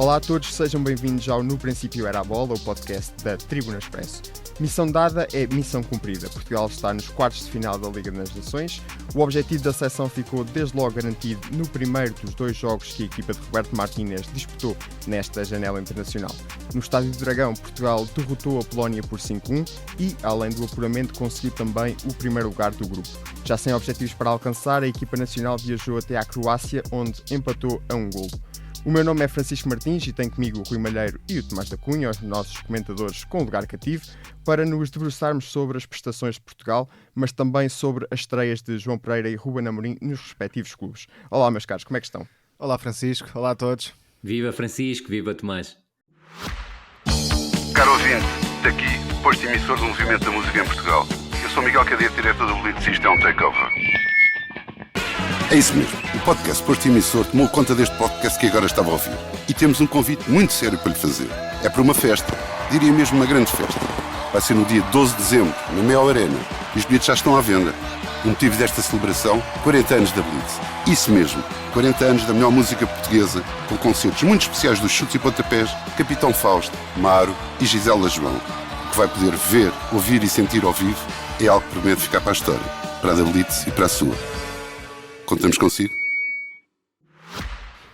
Olá a todos, sejam bem-vindos ao No Princípio Era a Bola, o podcast da Tribuna Expresso. Missão dada é missão cumprida. Portugal está nos quartos de final da Liga das Nações. O objetivo da seleção ficou desde logo garantido no primeiro dos dois jogos que a equipa de Roberto Martínez disputou nesta janela internacional. No Estádio do Dragão, Portugal derrotou a Polónia por 5-1 e, além do apuramento, conseguiu também o primeiro lugar do grupo. Já sem objetivos para alcançar, a equipa nacional viajou até à Croácia, onde empatou a 1 golo. O meu nome é Francisco Martins e tenho comigo o Rui Malheiro e o Tomás da Cunha, os nossos comentadores com lugar cativo, para nos debruçarmos sobre as prestações de Portugal, mas também sobre as estreias de João Pereira e Ruben Amorim nos respectivos clubes. Olá, meus caros, como é que estão? Olá, Francisco. Olá a todos. Viva Francisco, viva Tomás. Caro ouvinte, daqui, posto emissor do Movimento da Música em Portugal. Eu sou Miguel Cadeira, diretor do Blitz, isto é um takeover. É isso mesmo, o podcast Posto Emissor tomou conta deste podcast que agora estava a ouvir. E temos um convite muito sério para lhe fazer. É para uma festa, diria mesmo uma grande festa. Vai ser no dia 12 de dezembro, na Mel Arena. E os bilhetes já estão à venda. O motivo desta celebração, 40 anos da Blitz. Isso mesmo, 40 anos da melhor música portuguesa, com concertos muito especiais dos Chutes e Pontapés, Capitão Fausto, Maro e Gisela João. O que vai poder ver, ouvir e sentir ao vivo é algo que promete ficar para a história, para a da Blitz e para a sua. Contamos consigo?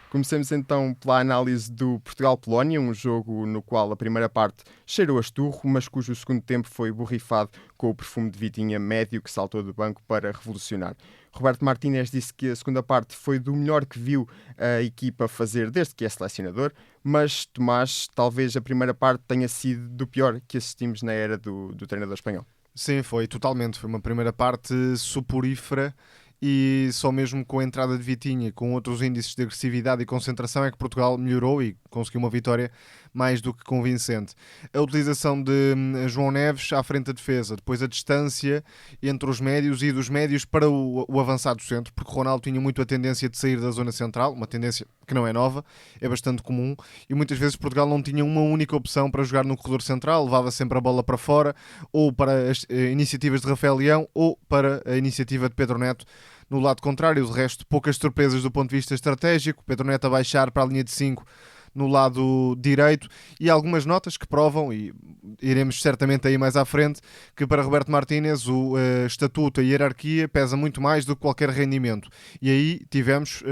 Comecemos então pela análise do Portugal-Polónia, um jogo no qual a primeira parte cheirou a esturro, mas cujo segundo tempo foi borrifado com o perfume de Vitinha médio que saltou do banco para revolucionar. Roberto Martínez disse que a segunda parte foi do melhor que viu a equipa fazer desde que é selecionador, mas, Tomás, talvez a primeira parte tenha sido do pior que assistimos na era do treinador espanhol. Sim, foi totalmente. Foi uma primeira parte soporífera. E só mesmo com a entrada de Vitinha, com outros índices de agressividade e concentração, é que Portugal melhorou e conseguiu uma vitória mais do que convincente. A utilização de João Neves à frente da defesa, depois a distância entre os médios e dos médios para o avançado centro, porque Ronaldo tinha muito a tendência de sair da zona central, uma tendência que não é nova, é bastante comum, e muitas vezes Portugal não tinha uma única opção para jogar no corredor central, levava sempre a bola para fora, ou para as iniciativas de Rafael Leão, ou para a iniciativa de Pedro Neto. No lado contrário, de resto, poucas surpresas do ponto de vista estratégico, Pedro Neto a baixar para a linha de 5 no lado direito, e algumas notas que provam, e iremos certamente aí mais à frente, que para Roberto Martínez o estatuto, a hierarquia pesa muito mais do que qualquer rendimento. E aí tivemos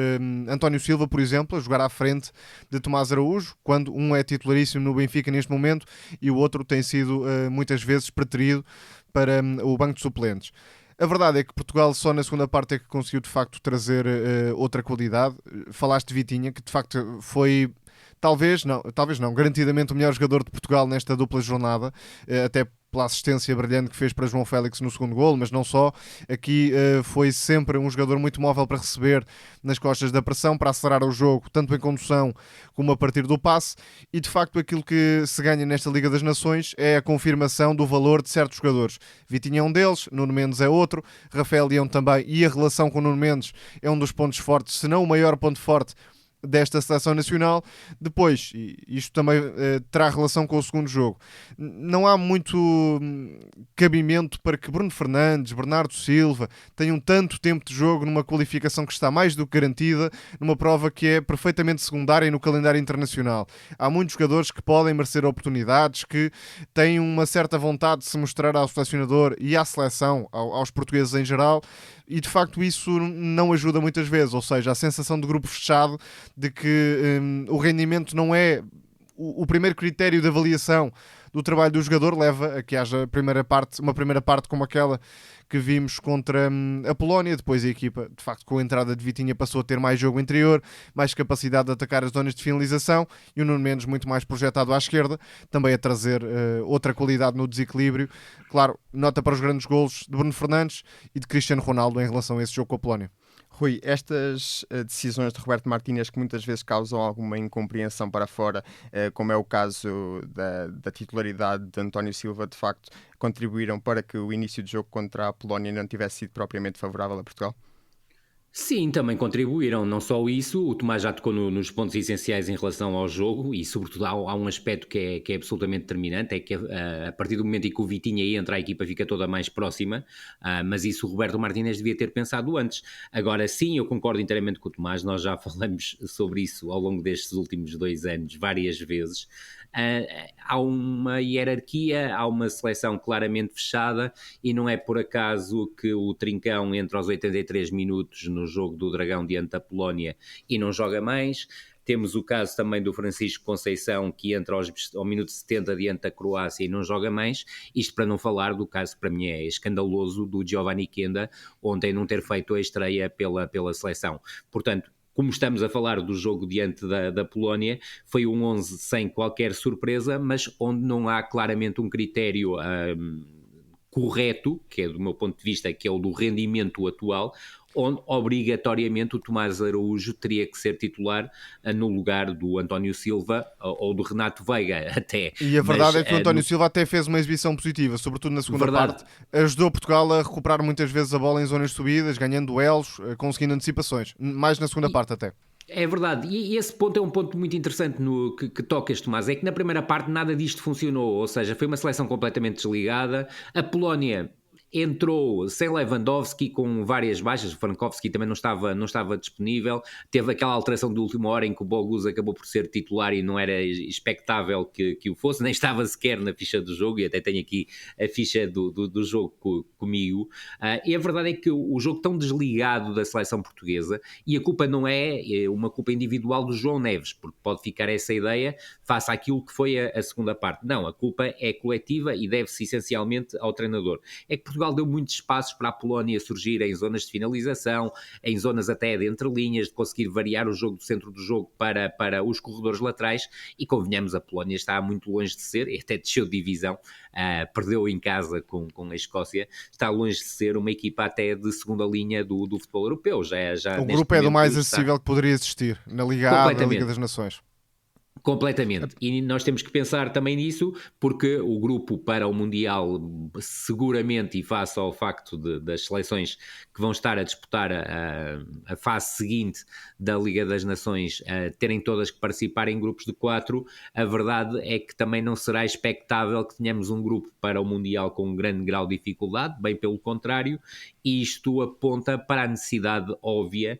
António Silva, por exemplo, a jogar à frente de Tomás Araújo, quando um é titularíssimo no Benfica neste momento e o outro tem sido muitas vezes preterido para o banco de suplentes. A verdade é que Portugal só na segunda parte é que conseguiu de facto trazer outra qualidade. Falaste de Vitinha, que de facto foi talvez não, garantidamente o melhor jogador de Portugal nesta dupla jornada, até pela assistência brilhante que fez para João Félix no segundo golo, mas não só. Aqui foi sempre um jogador muito móvel para receber nas costas da pressão, para acelerar o jogo, tanto em condução como a partir do passe, e de facto aquilo que se ganha nesta Liga das Nações é a confirmação do valor de certos jogadores. Vitinha é um deles, Nuno Mendes é outro, Rafael Leão também, e a relação com o Nuno Mendes é um dos pontos fortes, se não o maior ponto forte desta seleção nacional. Depois, e isto também terá relação com o segundo jogo, não há muito cabimento para que Bruno Fernandes, Bernardo Silva tenham tanto tempo de jogo numa qualificação que está mais do que garantida, numa prova que é perfeitamente secundária no calendário internacional. Há muitos jogadores que podem merecer oportunidades, que têm uma certa vontade de se mostrar ao selecionador e à seleção, aos portugueses em geral, e de facto isso não ajuda muitas vezes, ou seja, a sensação de grupo fechado, de que o rendimento não é o primeiro critério de avaliação do trabalho do jogador, leva a que haja uma primeira parte como aquela que vimos contra a Polónia. Depois a equipa, de facto, com a entrada de Vitinha passou a ter mais jogo interior, mais capacidade de atacar as zonas de finalização, e o Nuno Mendes muito mais projetado à esquerda, também a trazer outra qualidade no desequilíbrio. Claro, nota para os grandes golos de Bruno Fernandes e de Cristiano Ronaldo em relação a esse jogo com a Polónia. Rui, estas decisões de Roberto Martínez que muitas vezes causam alguma incompreensão para fora, como é o caso da titularidade de António Silva, de facto contribuíram para que o início do jogo contra a Polónia não tivesse sido propriamente favorável a Portugal? Sim, também contribuíram. Não só isso, o Tomás já tocou nos pontos essenciais em relação ao jogo e, sobretudo, há um aspecto que é absolutamente determinante, é que a partir do momento em que o Vitinha entra, a equipa fica toda mais próxima, mas isso o Roberto Martínez devia ter pensado antes. Agora, sim, eu concordo inteiramente com o Tomás, nós já falamos sobre isso ao longo destes últimos 2 anos, várias vezes. Há uma hierarquia, há uma seleção claramente fechada e não é por acaso que o Trincão entra aos 83 minutos no jogo do Dragão diante da Polónia e não joga mais. Temos o caso também do Francisco Conceição, que entra ao minuto 70 diante da Croácia e não joga mais. Isto para não falar do caso que para mim é escandaloso do Giovanni Kenda, ontem não ter feito a estreia pela seleção. Portanto, como estamos a falar do jogo diante da Polónia, foi um 11 sem qualquer surpresa, mas onde não há claramente um critério correto, que é do meu ponto de vista, que é o do rendimento atual, onde obrigatoriamente o Tomás Araújo teria que ser titular no lugar do António Silva ou do Renato Veiga até. E a verdade é que o António Silva até fez uma exibição positiva, sobretudo na segunda parte. Ajudou Portugal a recuperar muitas vezes a bola em zonas de subidas, ganhando duelos, conseguindo antecipações, mais na segunda parte até. É verdade, e esse ponto é um ponto muito interessante que tocas, Tomás, é que na primeira parte nada disto funcionou, ou seja, foi uma seleção completamente desligada. A Polónia entrou sem Lewandowski, com várias baixas. O Frankowski também não estava disponível. Teve aquela alteração de última hora em que o Bogusz acabou por ser titular e não era expectável que o fosse, nem estava sequer na ficha do jogo, e até tenho aqui a ficha do jogo comigo. E a verdade é que o jogo tão desligado da seleção portuguesa, e a culpa não é uma culpa individual do João Neves, porque pode ficar essa ideia face àquilo que foi a segunda parte. Não, a culpa é coletiva e deve-se essencialmente ao treinador. É que Portugal deu muitos espaços para a Polónia surgir em zonas de finalização, em zonas até de entrelinhas, de conseguir variar o jogo do centro do jogo para os corredores laterais, e convenhamos, a Polónia está muito longe de ser, e até desceu de divisão, perdeu em casa com a Escócia, está longe de ser uma equipa até de segunda linha do futebol europeu. Já o grupo é do mais acessível que poderia existir na Liga A, na Liga das Nações. Completamente, e nós temos que pensar também nisso, porque o grupo para o Mundial, seguramente, e face ao facto das seleções que vão estar a disputar a fase seguinte da Liga das Nações, terem todas que participar em grupos de 4, a verdade é que também não será expectável que tenhamos um grupo para o Mundial com um grande grau de dificuldade, bem pelo contrário, e isto aponta para a necessidade óbvia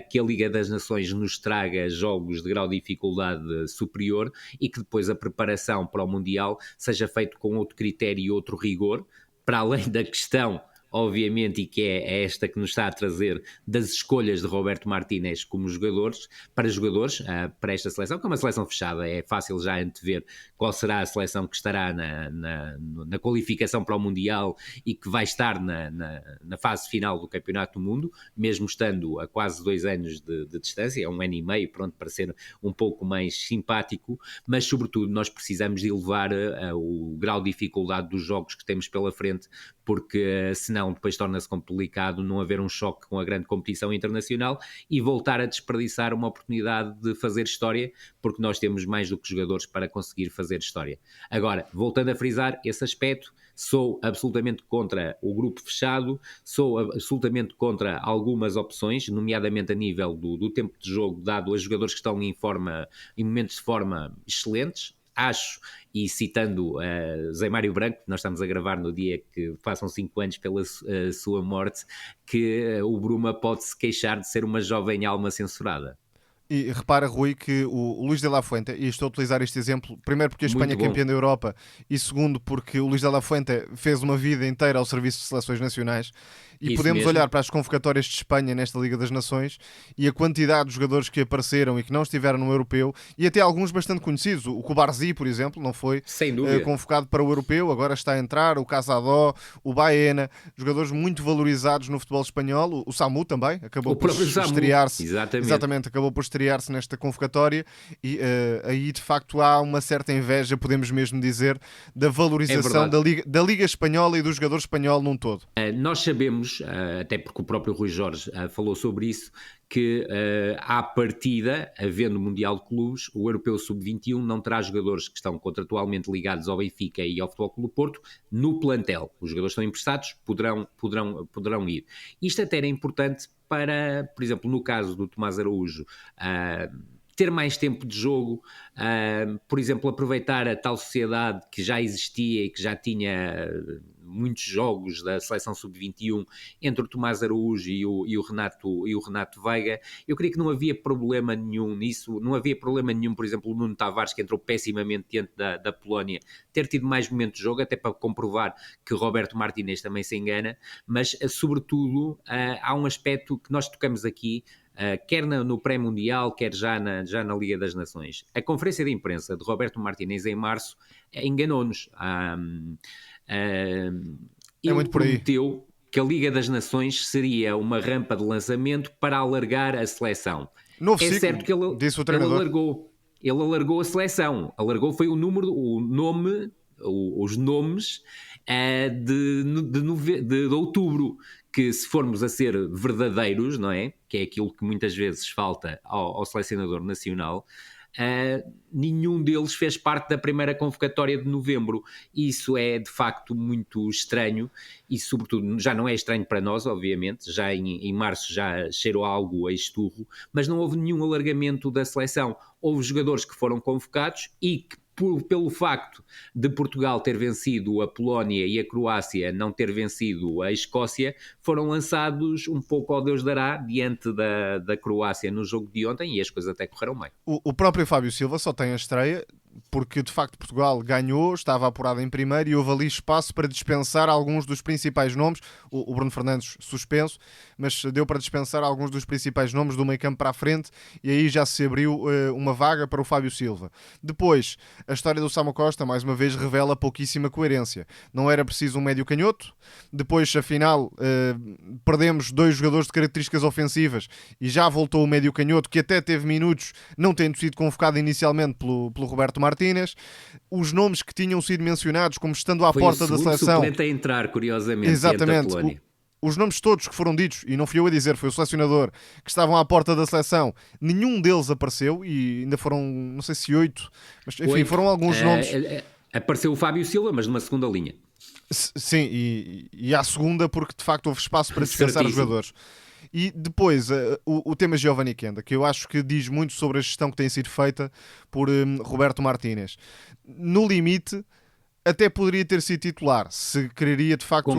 que a Liga das Nações nos traga jogos de grau de dificuldade superior, e que depois a preparação para o Mundial seja feita com outro critério e outro rigor, para além da questão, obviamente, e que é esta que nos está a trazer, das escolhas de Roberto Martínez como jogadores, para esta seleção, que é uma seleção fechada. É fácil já antever qual será a seleção que estará na qualificação para o Mundial e que vai estar na fase final do Campeonato do Mundo, mesmo estando a quase 2 anos de distância, 1 ano e meio, pronto, para ser um pouco mais simpático, mas sobretudo nós precisamos de elevar o grau de dificuldade dos jogos que temos pela frente, porque senão depois torna-se complicado não haver um choque com a grande competição internacional e voltar a desperdiçar uma oportunidade de fazer história, porque nós temos mais do que jogadores para conseguir fazer história. Agora, voltando a frisar esse aspecto, sou absolutamente contra o grupo fechado, sou absolutamente contra algumas opções, nomeadamente a nível do tempo de jogo dado a jogadores que estão em momentos de forma excelentes. Acho, e citando Zé Mário Branco, nós estamos a gravar no dia que passam 5 anos pela sua morte, que o Bruma pode-se queixar de ser uma jovem alma censurada. E repara, Rui, que o Luís de la Fuente, e estou a utilizar este exemplo, primeiro porque a Espanha é campeã da Europa, e segundo porque o Luís de la Fuente fez uma vida inteira ao serviço de seleções nacionais, e Isso podemos mesmo. olhar para as convocatórias de Espanha nesta Liga das Nações e a quantidade de jogadores que apareceram e que não estiveram no Europeu, e até alguns bastante conhecidos. O Cubarsí, por exemplo, não foi Sem dúvida. convocado para o Europeu, agora está a entrar, o Casadó, o Baena, jogadores muito valorizados no futebol espanhol. O Samu também acabou por estrear-se. Exatamente, acabou por estrear-se nesta convocatória, e aí de facto há uma certa inveja, podemos mesmo dizer, da valorização da Liga Espanhola e do jogador espanhol num todo. Nós sabemos todos, até porque o próprio Rui Jorge falou sobre isso, que à partida, havendo Mundial de Clubes, o Europeu Sub-21 não terá jogadores que estão contratualmente ligados ao Benfica e ao Futebol Clube do Porto no plantel. Os jogadores estão emprestados, poderão ir. Isto até era importante para, por exemplo, no caso do Tomás Araújo, ter mais tempo de jogo, por exemplo, aproveitar a tal sociedade que já existia e que já tinha muitos jogos da seleção sub-21 entre o Tomás Araújo e o Renato Veiga. Eu creio que não havia problema nenhum nisso, não havia problema nenhum, por exemplo, o Nuno Tavares, que entrou pessimamente diante da Polónia, ter tido mais momentos de jogo, até para comprovar que Roberto Martínez também se engana, mas sobretudo há um aspecto que nós tocamos aqui, quer no pré-mundial, quer já na Liga das Nações. A conferência de imprensa de Roberto Martínez em março enganou-nos. Ele prometeu que a Liga das Nações seria uma rampa de lançamento para alargar a seleção. Novo é ciclo, certo que disse o treinador. Ele alargou a seleção. Alargou foi os nomes de outubro, que se formos a ser verdadeiros, não é? Que é aquilo que muitas vezes falta ao selecionador nacional, nenhum deles fez parte da primeira convocatória de novembro. Isso é de facto muito estranho e sobretudo já não é estranho para nós, obviamente, já em março já cheirou algo a esturro, mas não houve nenhum alargamento da seleção. Houve jogadores que foram convocados e que pelo facto de Portugal ter vencido a Polónia e a Croácia não ter vencido a Escócia, foram lançados um pouco ao Deus dará diante da Croácia no jogo de ontem e as coisas até correram bem. O próprio Fábio Silva só tem a estreia porque de facto Portugal ganhou, estava apurado em primeiro e houve ali espaço para dispensar alguns dos principais nomes. O Bruno Fernandes suspenso, mas deu para dispensar alguns dos principais nomes do meio campo para a frente e aí já se abriu uma vaga para o Fábio Silva. Depois, a história do Samu Costa mais uma vez revela pouquíssima coerência. Não era preciso um médio canhoto, depois afinal perdemos 2 jogadores de características ofensivas e já voltou o médio canhoto que até teve minutos, não tendo sido convocado inicialmente pelo Roberto Martínez. Os nomes que tinham sido mencionados como estando à porta da seleção... Foi o suplente a entrar, curiosamente, exatamente, os nomes todos que foram ditos, e não fui eu a dizer, foi o selecionador, que estavam à porta da seleção, nenhum deles apareceu, e ainda foram, não sei se 8, mas enfim, foram alguns nomes. Apareceu o Fábio Silva, mas numa segunda linha. Sim, e à segunda, porque de facto houve espaço para dispensar os jogadores. E depois, o tema Giovanni Quenda, que eu acho que diz muito sobre a gestão que tem sido feita por Roberto Martínez. No limite, até poderia ter sido titular, se quereria de facto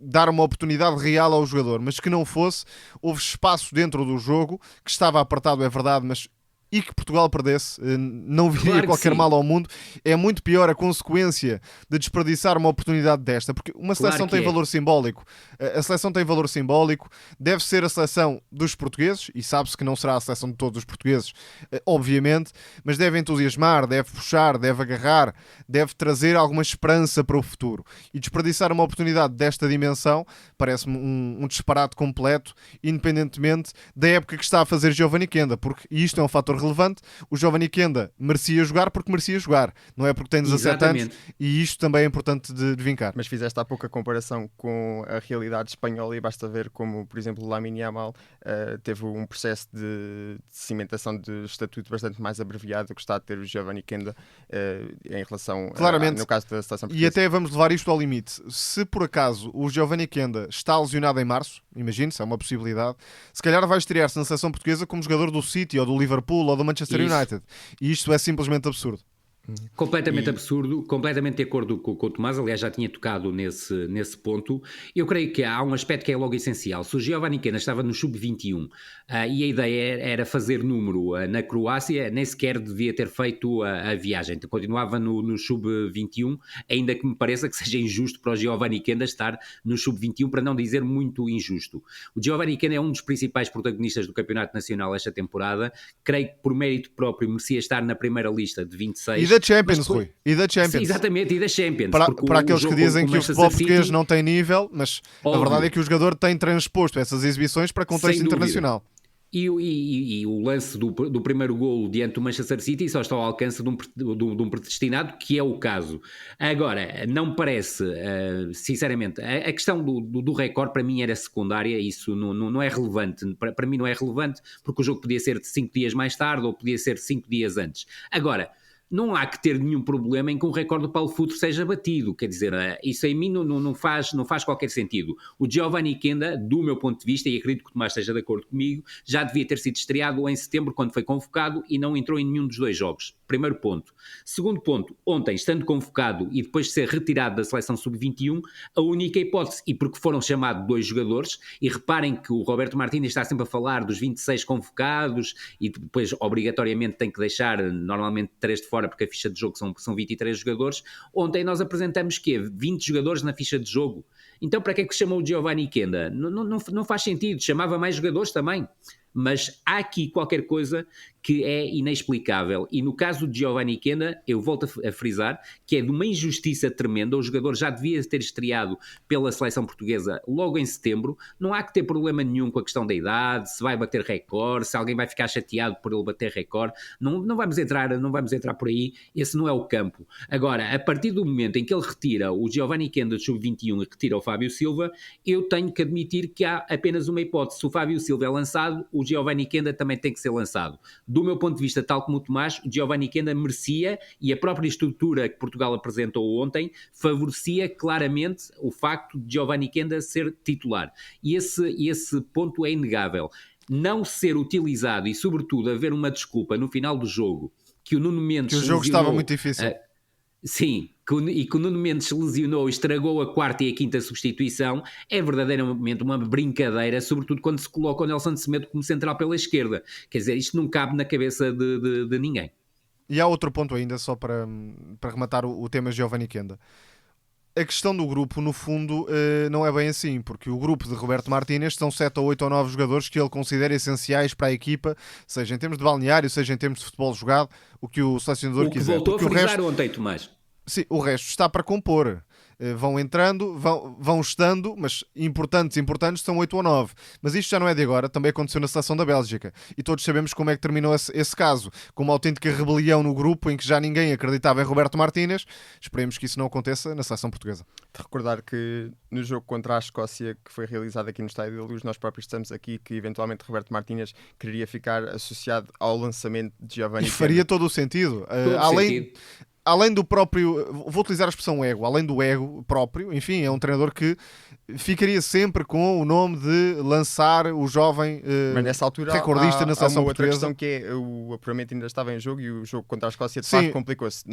dar uma oportunidade real ao jogador, mas que não fosse. Houve espaço dentro do jogo, que estava apertado, é verdade, mas... e que Portugal perdesse, não viria qualquer mal ao mundo. É muito pior a consequência de desperdiçar uma oportunidade desta, porque uma seleção tem valor simbólico. A seleção tem valor simbólico, deve ser a seleção dos portugueses, e sabe-se que não será a seleção de todos os portugueses, obviamente, mas deve entusiasmar, deve puxar, deve agarrar, deve trazer alguma esperança para o futuro. E desperdiçar uma oportunidade desta dimensão parece-me um disparate completo, independentemente da época que está a fazer Giovanni Quenda, porque isto é um fator relevante. O Giovanni Quenda merecia jogar porque merecia jogar, não é porque tem 17 anos, e isto também é importante de vincar. Mas fizeste há pouco a comparação com a realidade espanhola e basta ver como, por exemplo, Lamine Yamal teve um processo de cimentação de estatuto bastante mais abreviado do que está a ter o Giovanni Quenda em relação claramente, no caso da seleção portuguesa. E até vamos levar isto ao limite. Se por acaso o Giovanni Quenda está lesionado em março, imagine-se, é uma possibilidade, se calhar vai estrear-se na seleção portuguesa como jogador do City ou do Liverpool ou do Manchester United. E isto é simplesmente absurdo. Completamente absurdo, completamente de acordo com o Tomás, aliás já tinha tocado nesse ponto. Eu creio que há um aspecto que é logo essencial. Se o Giovanni Quenda estava no Sub-21 e a ideia era fazer número na Croácia, nem sequer devia ter feito a viagem, continuava no Sub-21, ainda que me pareça que seja injusto para o Giovanni Quenda estar no Sub-21, para não dizer muito injusto. O Giovanni Quenda é um dos principais protagonistas do Campeonato Nacional esta temporada, creio que por mérito próprio merecia estar na primeira lista de 26. Da Champions, Rui. E da Champions. Sim, exatamente, e da Champions. Para aqueles que dizem que o futebol português não tem nível, mas a verdade é que o jogador tem transposto essas exibições para contexto internacional. E o lance do primeiro golo diante do Manchester City só está ao alcance de um predestinado, que é o caso. Agora, não me parece, sinceramente, a questão do recorde para mim era secundária, isso não é relevante. Para mim não é relevante, porque o jogo podia ser de 5 dias mais tarde ou podia ser 5 dias antes. Agora, não há que ter nenhum problema em que um recorde do Paulo Futre seja batido, quer dizer, isso em mim não faz qualquer sentido. O Giovanni Kenda, do meu ponto de vista, e acredito que o Tomás esteja de acordo comigo, já devia ter sido estreado em setembro, quando foi convocado, e não entrou em nenhum dos 2 jogos. Primeiro ponto. Segundo ponto, ontem, estando convocado e depois de ser retirado da seleção sub-21, a única hipótese, e porque foram chamados 2 jogadores, e reparem que o Roberto Martínez está sempre a falar dos 26 convocados, e depois obrigatoriamente tem que deixar normalmente 3 de fora, porque a ficha de jogo são 23 jogadores. Ontem nós apresentamos 20 jogadores na ficha de jogo. Então para que é que chamou o Giovanni Kenda? Não faz sentido, chamava mais jogadores também. Mas há aqui qualquer coisa que é inexplicável. E no caso de Giovanni Kenda, eu volto a frisar que é de uma injustiça tremenda. O jogador já devia ter estreado pela seleção portuguesa logo em setembro. Não há que ter problema nenhum com a questão da idade, se vai bater recorde, se alguém vai ficar chateado por ele bater recorde. Não vamos entrar por aí. Esse não é o campo. Agora, a partir do momento em que ele retira o Giovanni Kenda do sub-21 e retira o Fábio Silva, eu tenho que admitir que há apenas uma hipótese. Se o Fábio Silva é lançado, o Giovanni Kenda também tem que ser lançado. Do meu ponto de vista, tal como o Tomás, o Giovanni Kenda merecia, e a própria estrutura que Portugal apresentou ontem favorecia claramente o facto de Giovanni Kenda ser titular. E esse ponto é inegável. Não ser utilizado e, sobretudo, haver uma desculpa no final do jogo que o Nuno Mendes... Que o jogo estava muito difícil. Sim, e que o Nuno Mendes se lesionou e estragou a 4ª e a 5ª substituição, é verdadeiramente uma brincadeira, sobretudo quando se coloca o Nelson Semedo como central pela esquerda. Quer dizer, isto não cabe na cabeça de ninguém. E há outro ponto ainda, só para rematar o tema Giovanni Kenda. A questão do grupo, no fundo, não é bem assim, porque o grupo de Roberto Martínez são 7 ou 8 ou 9 jogadores que ele considera essenciais para a equipa, seja em termos de balneário, seja em termos de futebol jogado, o que o selecionador quiser. O que voltou a frisar ontem, Tomás. Sim, o resto está para compor. Vão entrando, vão estando, mas importantes são 8 ou 9. Mas isto já não é de agora, também aconteceu na seleção da Bélgica. E todos sabemos como é que terminou esse caso. Com uma autêntica rebelião no grupo em que já ninguém acreditava em Roberto Martínez. Esperemos que isso não aconteça na seleção portuguesa. De recordar que no jogo contra a Escócia, que foi realizado aqui no Estádio da Luz, nós próprios estamos aqui, que eventualmente Roberto Martínez quereria ficar associado ao lançamento de Giovanni. E faria todo o sentido. Além do próprio, vou utilizar a expressão ego, além do ego próprio, enfim, é um treinador que ficaria sempre com o nome de lançar o jovem mas nessa altura recordista na seleção portuguesa. Há uma outra questão que é o apuramento ainda estava em jogo e o jogo contra a Escócia de facto complicou-se.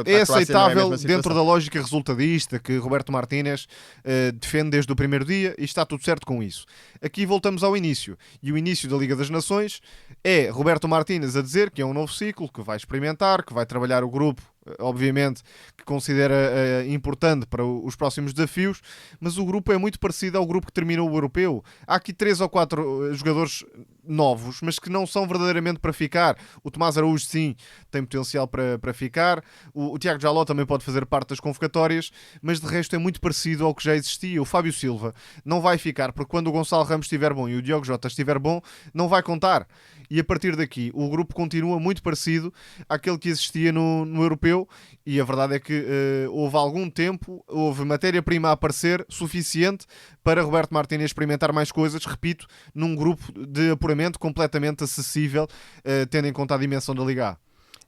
É aceitável dentro da lógica resultadista que Roberto Martínez defende desde o primeiro dia e está tudo certo com isso. Aqui voltamos ao início. E o início da Liga das Nações é Roberto Martínez a dizer que é um novo ciclo, que vai experimentar, que vai trabalhar o grupo, obviamente, que considera importante para os próximos desafios, mas o grupo é muito parecido ao grupo que terminou o europeu. Há aqui 3 ou 4 jogadores novos, mas que não são verdadeiramente para ficar. O Tomás Araújo, sim, tem potencial para ficar. O Tiago Jaló também pode fazer parte das convocatórias, mas de resto é muito parecido ao que já existia. O Fábio Silva não vai ficar, porque quando o Gonçalo Ramos estiver bom e o Diogo Jota estiver bom, não vai contar. E a partir daqui, o grupo continua muito parecido àquele que existia no europeu, e a verdade é que houve algum tempo, houve matéria-prima a aparecer suficiente para Roberto Martínez experimentar mais coisas, repito, num grupo de apuramento completamente acessível, tendo em conta a dimensão da Liga A.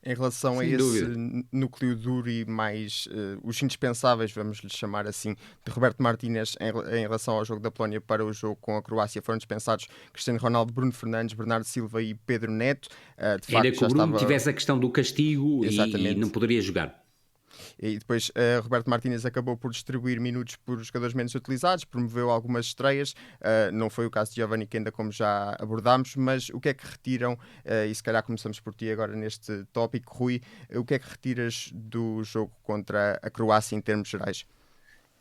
Em relação a esse núcleo duro e mais os indispensáveis, vamos lhe chamar assim, de Roberto Martínez em relação ao jogo da Polónia para o jogo com a Croácia, foram dispensados Cristiano Ronaldo, Bruno Fernandes, Bernardo Silva e Pedro Neto. De facto, ainda que o Bruno tivesse a questão do castigo e não poderia jogar. E depois Roberto Martínez acabou por distribuir minutos por jogadores menos utilizados, promoveu algumas estreias, não foi o caso de Giovanni Kenda, como já abordámos, mas o que é que retiram, e se calhar começamos por ti agora neste tópico, Rui, o que é que retiras do jogo contra a Croácia em termos gerais?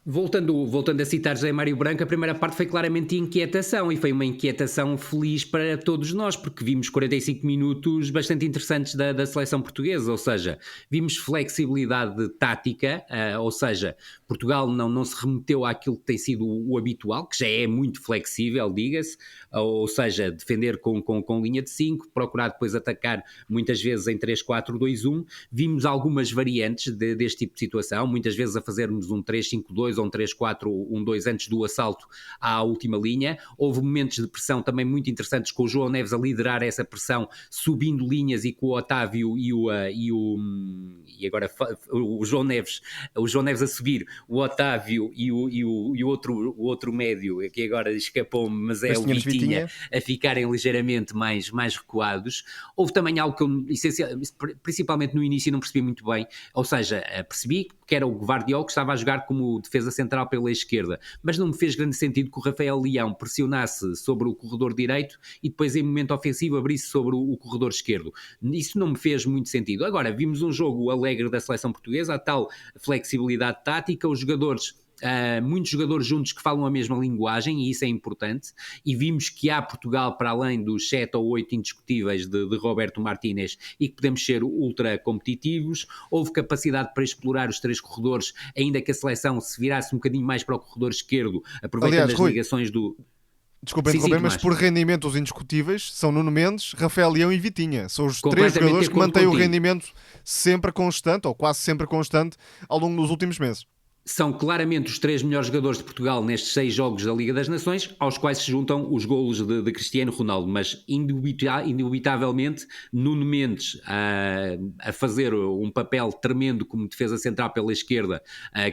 Voltando a citar José Mário Branco, a primeira parte foi claramente inquietação, e foi uma inquietação feliz para todos nós, porque vimos 45 minutos bastante interessantes da seleção portuguesa, ou seja, vimos flexibilidade tática, ou seja, Portugal não se remeteu àquilo que tem sido o habitual, que já é muito flexível, diga-se, ou seja, defender com linha de 5, procurar depois atacar muitas vezes em 3-4-2-1, vimos algumas variantes deste tipo de situação, muitas vezes a fazermos um 3-5-2 ou um 3-4-1-2 antes do assalto à última linha. Houve momentos de pressão também muito interessantes, com o João Neves a liderar essa pressão, subindo linhas, e com o Otávio e agora o João Neves a subir, o Otávio e o outro médio, que agora escapou-me, mas é o Vitinha, a ficarem ligeiramente mais recuados. Houve também algo que eu, principalmente no início, não percebi muito bem, ou seja, percebi que era o Gvardiol que estava a jogar como defesa central pela esquerda, mas não me fez grande sentido que o Rafael Leão pressionasse sobre o corredor direito e depois em momento ofensivo abrisse sobre o corredor esquerdo. Isso não me fez muito sentido. Agora, vimos um jogo alegre da seleção portuguesa, a tal flexibilidade tática, os jogadores... muitos jogadores juntos que falam a mesma linguagem, e isso é importante, e vimos que há Portugal, para além dos 7 ou 8 indiscutíveis de Roberto Martínez, e que podemos ser ultra competitivos. Houve capacidade para explorar os 3 corredores, ainda que a seleção se virasse um bocadinho mais para o corredor esquerdo, aproveitando as ligações do... Desculpa interromper, mas por rendimento os indiscutíveis são Nuno Mendes, Rafael Leão e Vitinha. São os 3 jogadores que mantêm o rendimento sempre constante, ou quase sempre constante, ao longo dos últimos meses. São claramente os 3 melhores jogadores de Portugal nestes 6 jogos da Liga das Nações, aos quais se juntam os golos de Cristiano Ronaldo, mas indubitavelmente Nuno Mendes a fazer um papel tremendo como defesa central pela esquerda,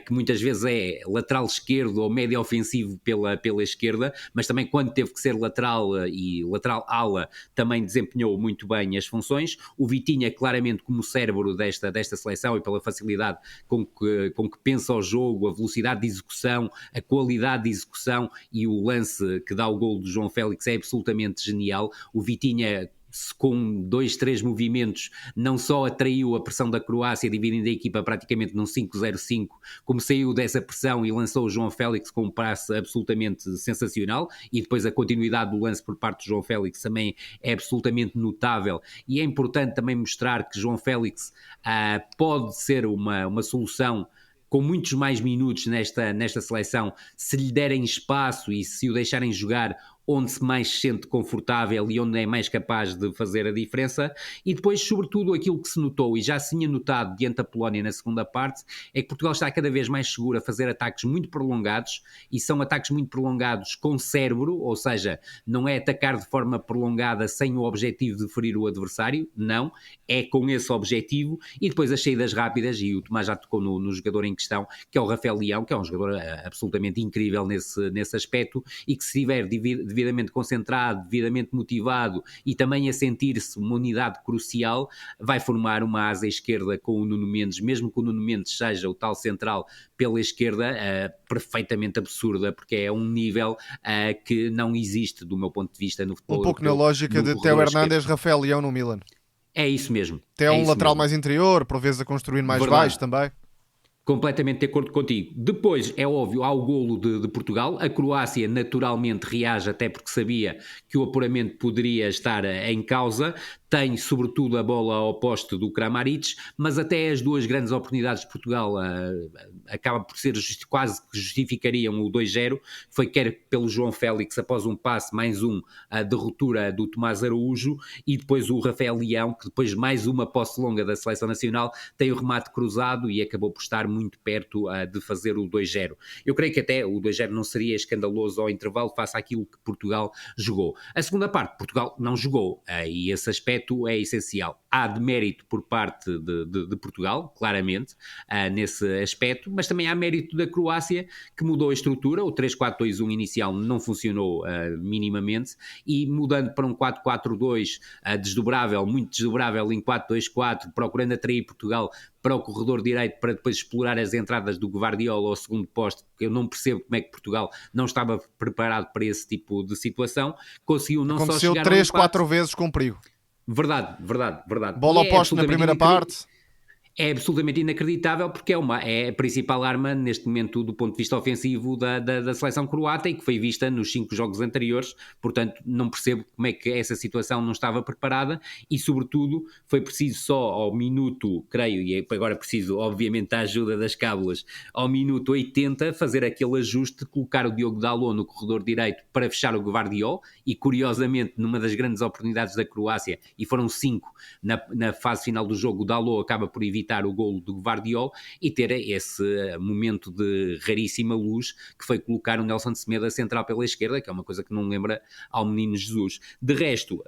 que muitas vezes é lateral esquerdo ou médio ofensivo pela esquerda, mas também quando teve que ser lateral e lateral ala também desempenhou muito bem as funções. O Vitinha claramente como cérebro desta seleção, e pela facilidade com que pensa o jogo, a velocidade de execução, a qualidade de execução, e o lance que dá o golo do João Félix é absolutamente genial. O Vitinha, com 2-3 movimentos, não só atraiu a pressão da Croácia, dividindo a equipa praticamente num 5-0-5, como saiu dessa pressão e lançou o João Félix com um passe absolutamente sensacional, e depois a continuidade do lance por parte do João Félix também é absolutamente notável. E é importante também mostrar que João Félix pode ser uma solução com muitos mais minutos nesta seleção, se lhe derem espaço e se o deixarem jogar onde se mais se sente confortável e onde é mais capaz de fazer a diferença. E depois, sobretudo, aquilo que se notou, e já se tinha notado diante da Polónia na segunda parte, é que Portugal está cada vez mais seguro a fazer ataques muito prolongados, e são ataques muito prolongados com cérebro, ou seja, não é atacar de forma prolongada sem o objetivo de ferir o adversário, não, é com esse objetivo. E depois as saídas rápidas, e o Tomás já tocou no jogador em questão, que é o Rafael Leão, que é um jogador absolutamente incrível nesse aspecto, e que se estiver devidamente concentrado, devidamente motivado e também a sentir-se uma unidade crucial, vai formar uma asa esquerda com o Nuno Mendes, mesmo que o Nuno Mendes seja o tal central pela esquerda, perfeitamente absurda, porque é um nível que não existe do meu ponto de vista no futebol. Um pouco na lógica de Theo Hernandes, Rafael Leão no Milan. É isso mesmo. Até um lateral mais interior, por vezes a construir mais baixo também. Completamente de acordo contigo. Depois, é óbvio, há o golo de Portugal. A Croácia naturalmente reage, até porque sabia que o apuramento poderia estar em causa. Tem, sobretudo, a bola ao poste do Kramaric, mas até as 2 grandes oportunidades de Portugal acaba por ser quase que justificariam o 2-0. Foi quer pelo João Félix, após um passe, mais a derrotura do Tomás Araújo, e depois o Rafael Leão, que depois mais uma posse longa da Seleção Nacional, tem o remate cruzado e acabou por estar muito perto de fazer o 2-0. Eu creio que até o 2-0 não seria escandaloso ao intervalo face àquilo que Portugal jogou. A segunda parte, Portugal não jogou, e esse aspecto é essencial. Há de mérito por parte de Portugal, claramente, nesse aspecto, mas também há mérito da Croácia, que mudou a estrutura. O 3-4-2-1 inicial não funcionou minimamente, e mudando para um 4-4-2 desdobrável, muito desdobrável em 4-2-4, procurando atrair Portugal para o corredor direito, para depois explorar as entradas do Gvardiol ao segundo posto, porque eu não percebo como é que Portugal não estava preparado para esse tipo de situação. Conseguiu não só chegar ao 3-4 vezes com perigo. Verdade. Bola ao poste na primeira parte. É absolutamente inacreditável porque é a principal arma neste momento do ponto de vista ofensivo da seleção croata e que foi vista nos 5 jogos anteriores, portanto não percebo como é que essa situação não estava preparada e sobretudo foi preciso só ao minuto, creio, e agora preciso obviamente da ajuda das cábulas, ao minuto 80 fazer aquele ajuste de colocar o Diogo Dalot no corredor direito para fechar o Gvardiol e curiosamente numa das grandes oportunidades da Croácia, e foram 5 na fase final do jogo, o Dalot acaba por evitar o golo do Gvardiol e ter esse momento de raríssima luz que foi colocar o Nelson Semedo a central pela esquerda, que é uma coisa que não lembra ao menino Jesus. De resto,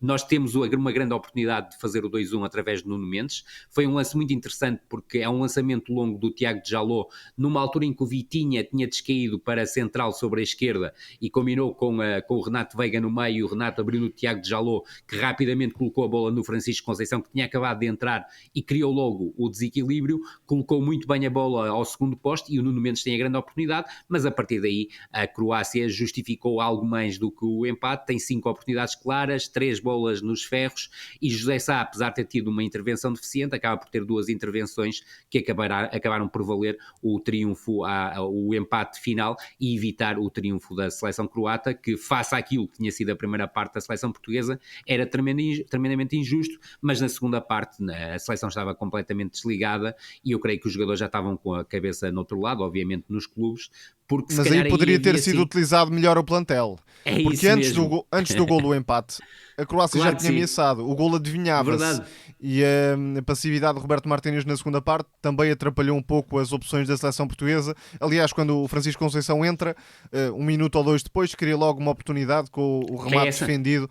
nós temos uma grande oportunidade de fazer o 2-1 através de Nuno Mendes. Foi um lance muito interessante porque é um lançamento longo do Tiago Djaló numa altura em que o Vitinha tinha descaído para a central sobre a esquerda e combinou com o Renato Veiga no meio e o Renato abriu no Tiago Djaló, que rapidamente colocou a bola no Francisco Conceição, que tinha acabado de entrar e criou logo o desequilíbrio, colocou muito bem a bola ao segundo poste e o Nuno Mendes tem a grande oportunidade, mas a partir daí a Croácia justificou algo mais do que o empate, tem 5 oportunidades claras, 3 bolas nos ferros e José Sá, apesar de ter tido uma intervenção deficiente, acaba por ter 2 intervenções que acabaram por valer o triunfo, o empate final e evitar o triunfo da seleção croata, que face àquilo que tinha sido a primeira parte da seleção portuguesa, era tremendamente injusto, mas na segunda parte a seleção estava completamente desligada e eu creio que os jogadores já estavam com a cabeça no outro lado, obviamente nos clubes, porque mas aí poderia ter sido utilizado melhor o plantel. Porque antes do gol do empate, a Croácia já tinha ameaçado, o gol adivinhava-se. E a passividade de Roberto Martínez na segunda parte também atrapalhou um pouco as opções da seleção portuguesa. Aliás, quando o Francisco Conceição entra, 1 minuto ou 2 depois, cria logo uma oportunidade com o remate defendido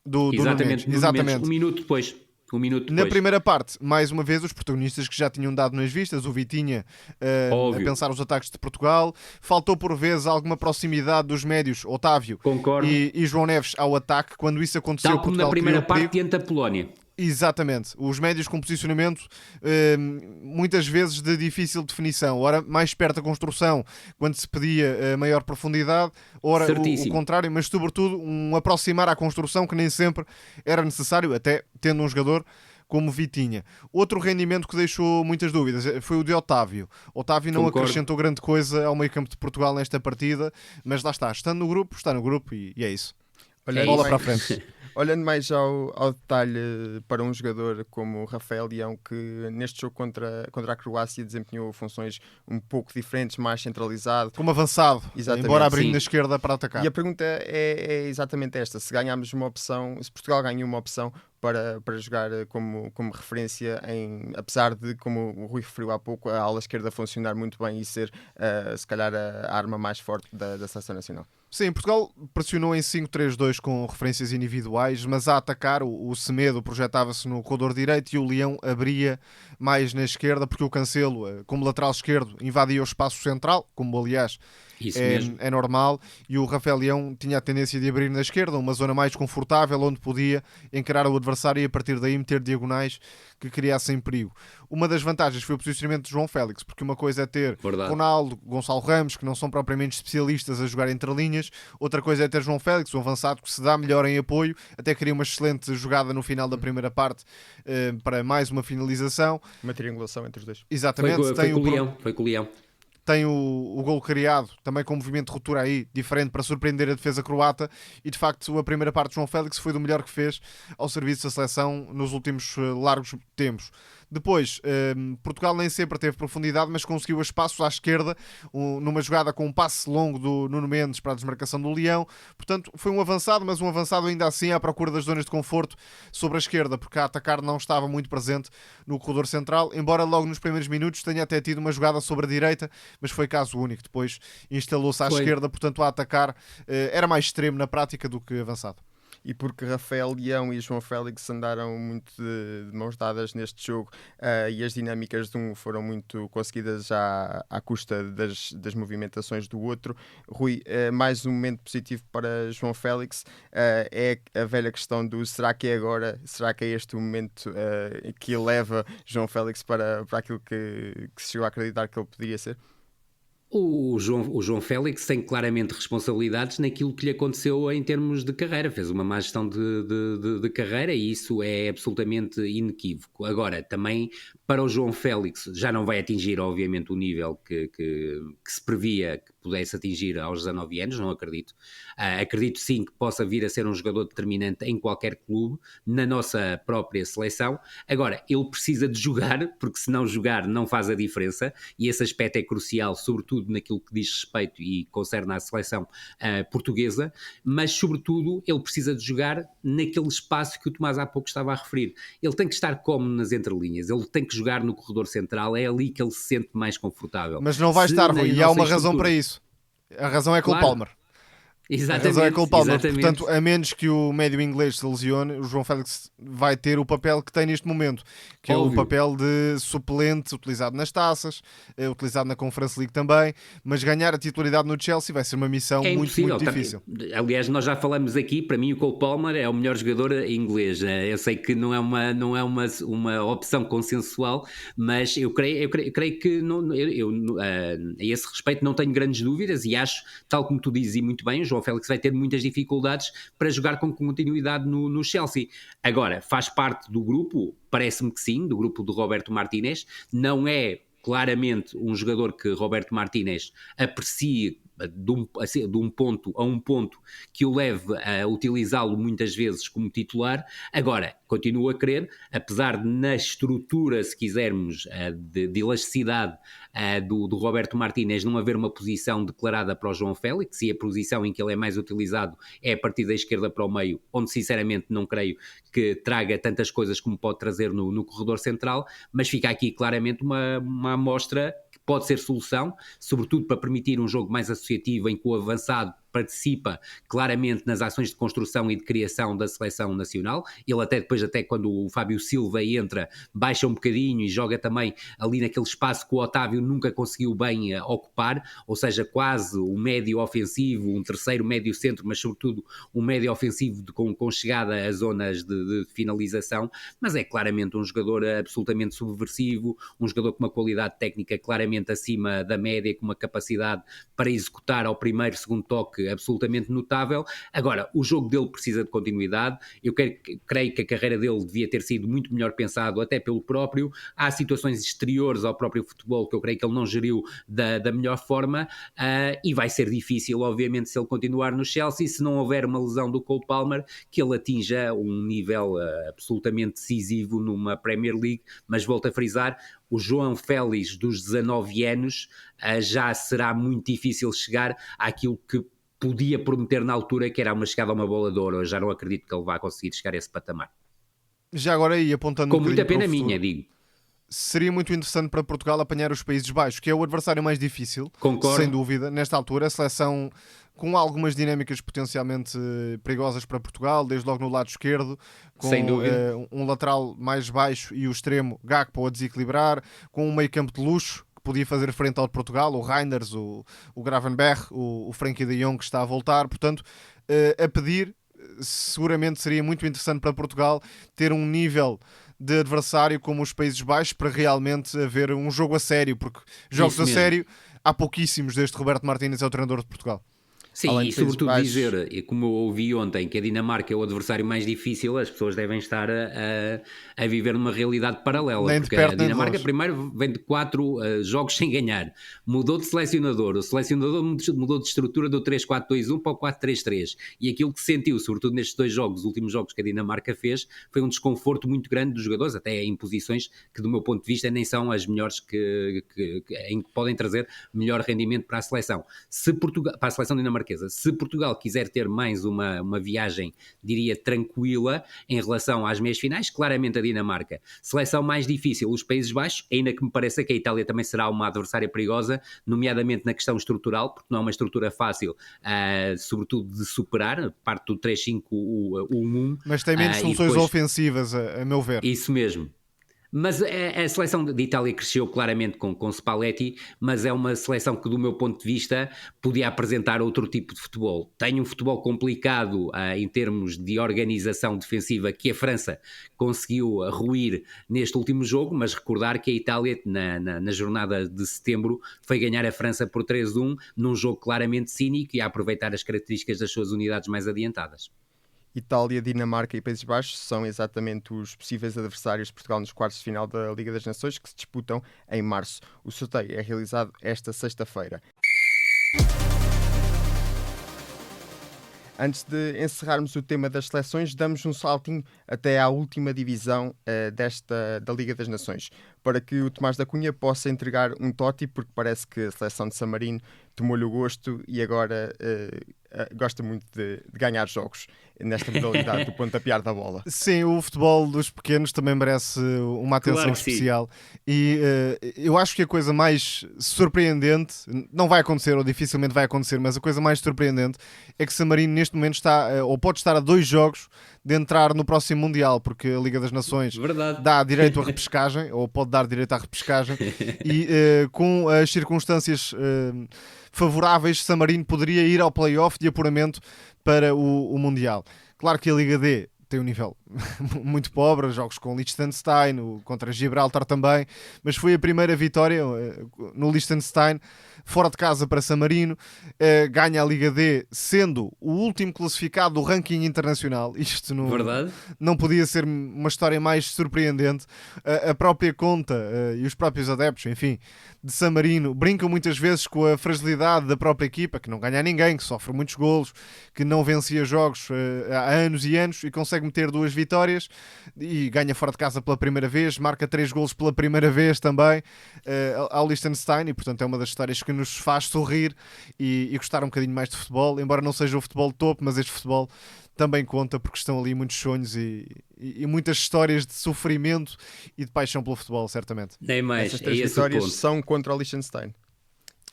do Nuno Mendes. Exatamente. Um minuto depois. Na primeira parte, mais uma vez, os protagonistas que já tinham dado nas vistas, o Vitinha a pensar os ataques de Portugal. Faltou por vezes alguma proximidade dos médios, Otávio e João Neves ao ataque. Quando isso aconteceu, tal como Portugal na primeira parte diante da Polónia. Exatamente, os médios com posicionamento muitas vezes de difícil definição, ora mais perto da construção quando se pedia maior profundidade, ora o contrário, mas sobretudo um aproximar à construção que nem sempre era necessário, até tendo um jogador como Vitinha. Outro rendimento que deixou muitas dúvidas foi o de Otávio. Otávio não acrescentou grande coisa ao meio campo de Portugal nesta partida, mas lá está, está no grupo e é isso. Bola para a frente. Olhando mais ao detalhe para um jogador como o Rafael Leão, que neste jogo contra a Croácia desempenhou funções um pouco diferentes, mais centralizado. Como avançado, embora abrindo na esquerda para atacar. E a pergunta é exatamente esta: se ganharmos uma opção, se Portugal ganha uma opção para jogar como referência, apesar de, como o Rui referiu há pouco, a ala esquerda funcionar muito bem e ser, se calhar, a arma mais forte da seleção nacional. Sim, Portugal pressionou em 5-3-2 com referências individuais, mas a atacar o Semedo projetava-se no corredor direito e o Leão abria mais na esquerda, porque o Cancelo, como lateral esquerdo, invadia o espaço central, como aliás é normal, e o Rafael Leão tinha a tendência de abrir na esquerda, uma zona mais confortável, onde podia encarar o adversário e a partir daí meter diagonais que criassem perigo. Uma das vantagens foi o posicionamento de João Félix, porque uma coisa é ter Ronaldo, Gonçalo Ramos, que não são propriamente especialistas a jogar entre linhas, outra coisa é ter João Félix, um avançado que se dá melhor em apoio, até queria uma excelente jogada no final da primeira parte para mais uma finalização. Uma triangulação entre os dois. Exatamente. Foi com o Leão. Tem o golo criado, também com um movimento de ruptura aí, diferente para surpreender a defesa croata, e de facto a primeira parte de João Félix foi do melhor que fez ao serviço da seleção nos últimos largos tempos. Depois, Portugal nem sempre teve profundidade, mas conseguiu espaços à esquerda, numa jogada com um passe longo do Nuno Mendes para a desmarcação do Leão. Portanto, foi um avançado, mas um avançado ainda assim à procura das zonas de conforto sobre a esquerda, porque a atacar não estava muito presente no corredor central, embora logo nos primeiros minutos tenha até tido uma jogada sobre a direita, mas foi caso único. Depois instalou-se à esquerda, portanto a atacar era mais extremo na prática do que avançado. E porque Rafael Leão e João Félix andaram muito de mãos dadas neste jogo e as dinâmicas de um foram muito conseguidas já à custa das movimentações do outro. Rui, mais um momento positivo para João Félix, é a velha questão do será que é agora, será que é este o momento que eleva João Félix para aquilo que se chegou a acreditar que ele poderia ser? O João Félix tem claramente responsabilidades naquilo que lhe aconteceu em termos de carreira. Fez uma má gestão de carreira e isso é absolutamente inequívoco. Agora, também para o João Félix já não vai atingir, obviamente, o nível que se previa que pudesse atingir aos 19 anos, não acredito. Acredito sim que possa vir a ser um jogador determinante em qualquer clube, na nossa própria seleção. Agora, ele precisa de jogar, porque se não jogar não faz a diferença, e esse aspecto é crucial, sobretudo naquilo que diz respeito e concerne à seleção portuguesa, mas sobretudo ele precisa de jogar naquele espaço que o Tomás há pouco estava a referir. Ele tem que estar cómodo nas entrelinhas, ele tem que jogar no corredor central, é ali que ele se sente mais confortável. Mas não vai estar, Rui, e há uma razão para isso. A razão é com o Palmer. Exatamente, a razão é com o Palmer. exatamente. Portanto, a menos que o médio inglês se lesione, o João Félix vai ter o papel que tem neste momento, que Óbvio. é o papel de suplente utilizado nas taças, utilizado na Conference League também, mas ganhar a titularidade no Chelsea vai ser uma missão É muito impossível. difícil. Aliás, nós já falamos aqui, para mim o Cole Palmer é o melhor jogador inglês. Eu sei que não é uma opção consensual, mas eu creio que a esse respeito não tenho grandes dúvidas e acho, tal como tu dizes e muito bem, o João Félix vai ter muitas dificuldades para jogar com continuidade no Chelsea. Agora, faz parte do grupo, parece-me que sim, do grupo do Roberto Martínez, não é claramente um jogador que Roberto Martínez aprecie de um ponto a um ponto que o leve a utilizá-lo muitas vezes como titular. Agora, continuo a crer, apesar de na estrutura, se quisermos, de elasticidade do Roberto Martínez não haver uma posição declarada para o João Félix, e a posição em que ele é mais utilizado é a partir da esquerda para o meio, onde sinceramente não creio que traga tantas coisas como pode trazer no corredor central, mas fica aqui claramente uma amostra que pode ser solução, sobretudo para permitir um jogo mais associativo em que o avançado participa claramente nas ações de construção e de criação da seleção nacional. Ele depois quando o Fábio Silva entra, baixa um bocadinho e joga também ali naquele espaço que o Otávio nunca conseguiu bem ocupar, ou seja, quase um médio ofensivo, um terceiro médio centro, mas sobretudo um médio ofensivo com chegada a zonas de finalização, mas é claramente um jogador absolutamente subversivo, um jogador com uma qualidade técnica claramente acima da média, com uma capacidade para executar ao primeiro, segundo toque absolutamente notável. Agora, o jogo dele precisa de continuidade. Eu creio que a carreira dele devia ter sido muito melhor pensado até pelo próprio. Há situações exteriores ao próprio futebol que eu creio que ele não geriu da melhor forma, e vai ser difícil, obviamente, se ele continuar no Chelsea, se não houver uma lesão do Cole Palmer, que ele atinja um nível absolutamente decisivo numa Premier League. Mas volto a frisar, o João Félix dos 19 anos já será muito difícil chegar àquilo que podia prometer na altura, que era uma chegada a uma bola de ouro. Eu já não acredito que ele vá conseguir chegar a esse patamar. Já agora aí, apontando com muita pena minha, digo. Seria muito interessante para Portugal apanhar os Países Baixos, que é o adversário mais difícil, Concordo. sem dúvida, nesta altura. A seleção com algumas dinâmicas potencialmente perigosas para Portugal, desde logo no lado esquerdo, com um lateral mais baixo e o extremo Gakpo a desequilibrar, com um meio campo de luxo, podia fazer frente ao de Portugal, o Reinders, o Gravenberch, o Frenkie de Jong que está a voltar. Portanto, a pedir, seguramente seria muito interessante para Portugal ter um nível de adversário como os Países Baixos para realmente haver um jogo a sério, porque jogos a sério há pouquíssimos desde que Roberto Martínez é o treinador de Portugal. Sim, Além e sobretudo dizer, e como eu ouvi ontem, que a Dinamarca é o adversário mais difícil, as pessoas devem estar a viver numa realidade paralela. Nem de porque perto, a nem de Dinamarca longe. primeiro vem de 4 jogos sem ganhar, mudou de selecionador, o selecionador mudou de estrutura do 3-4-2-1 para o 4-3-3, e aquilo que se sentiu, sobretudo nestes 2 jogos, os últimos jogos que a Dinamarca fez, foi um desconforto muito grande dos jogadores, até em posições que do meu ponto de vista nem são as melhores em que podem trazer melhor rendimento para a seleção. Para a seleção dinamarquesa. Se Portugal quiser ter mais uma viagem, diria, tranquila em relação às meias finais, claramente a Dinamarca. Seleção mais difícil, os Países Baixos, ainda que me pareça que a Itália também será uma adversária perigosa, nomeadamente na questão estrutural, porque não é uma estrutura fácil, sobretudo de superar, parte do 3-5-1-1. Mas tem menos soluções ofensivas, a meu ver. Isso mesmo. Mas a seleção de Itália cresceu claramente com Spalletti, mas é uma seleção que, do meu ponto de vista, podia apresentar outro tipo de futebol. Tem um futebol complicado em termos de organização defensiva que a França conseguiu ruir neste último jogo, mas recordar que a Itália, na jornada de setembro, foi ganhar a França por 3-1, num jogo claramente cínico e a aproveitar as características das suas unidades mais adiantadas. Itália, Dinamarca e Países Baixos são exatamente os possíveis adversários de Portugal nos quartos de final da Liga das Nações, que se disputam em março. O sorteio é realizado esta sexta-feira. Antes de encerrarmos o tema das seleções, damos um saltinho até à última divisão da Liga das Nações, para que o Tomás da Cunha possa entregar um Totti, porque parece que a seleção de San Marino tomou-lhe o gosto e agora gosta muito de ganhar jogos nesta modalidade do pontapear da bola. Sim, o futebol dos pequenos também merece uma atenção especial. E eu acho que a coisa mais surpreendente, não vai acontecer ou dificilmente vai acontecer, mas a coisa mais surpreendente é que San Marino neste momento está, ou pode estar a 2 jogos de entrar no próximo Mundial, porque a Liga das Nações dá direito à repescagem, ou pode dar direito à repescagem, e com as circunstâncias favoráveis, San Marino poderia ir ao play-off de apuramento para o Mundial. Claro que a Liga D tem um nível muito pobre, jogos com Liechtenstein, contra Gibraltar também, mas foi a primeira vitória no Liechtenstein, fora de casa para San Marino, ganha a Liga D, sendo o último classificado do ranking internacional. Isto não podia ser uma história mais surpreendente. A própria conta e os próprios adeptos, enfim, de San Marino brincam muitas vezes com a fragilidade da própria equipa, que não ganha a ninguém, que sofre muitos golos, que não vencia jogos há anos e anos e consegue meter 2 vitórias e ganha fora de casa pela primeira vez, marca 3 golos pela primeira vez também ao Liechtenstein, e portanto é uma das histórias que nos faz sorrir e gostar um bocadinho mais de futebol, embora não seja o futebol topo, mas este futebol também conta, porque estão ali muitos sonhos e muitas histórias de sofrimento e de paixão pelo futebol, certamente. Nem mais. Essas 3 vitórias são contra o Liechtenstein.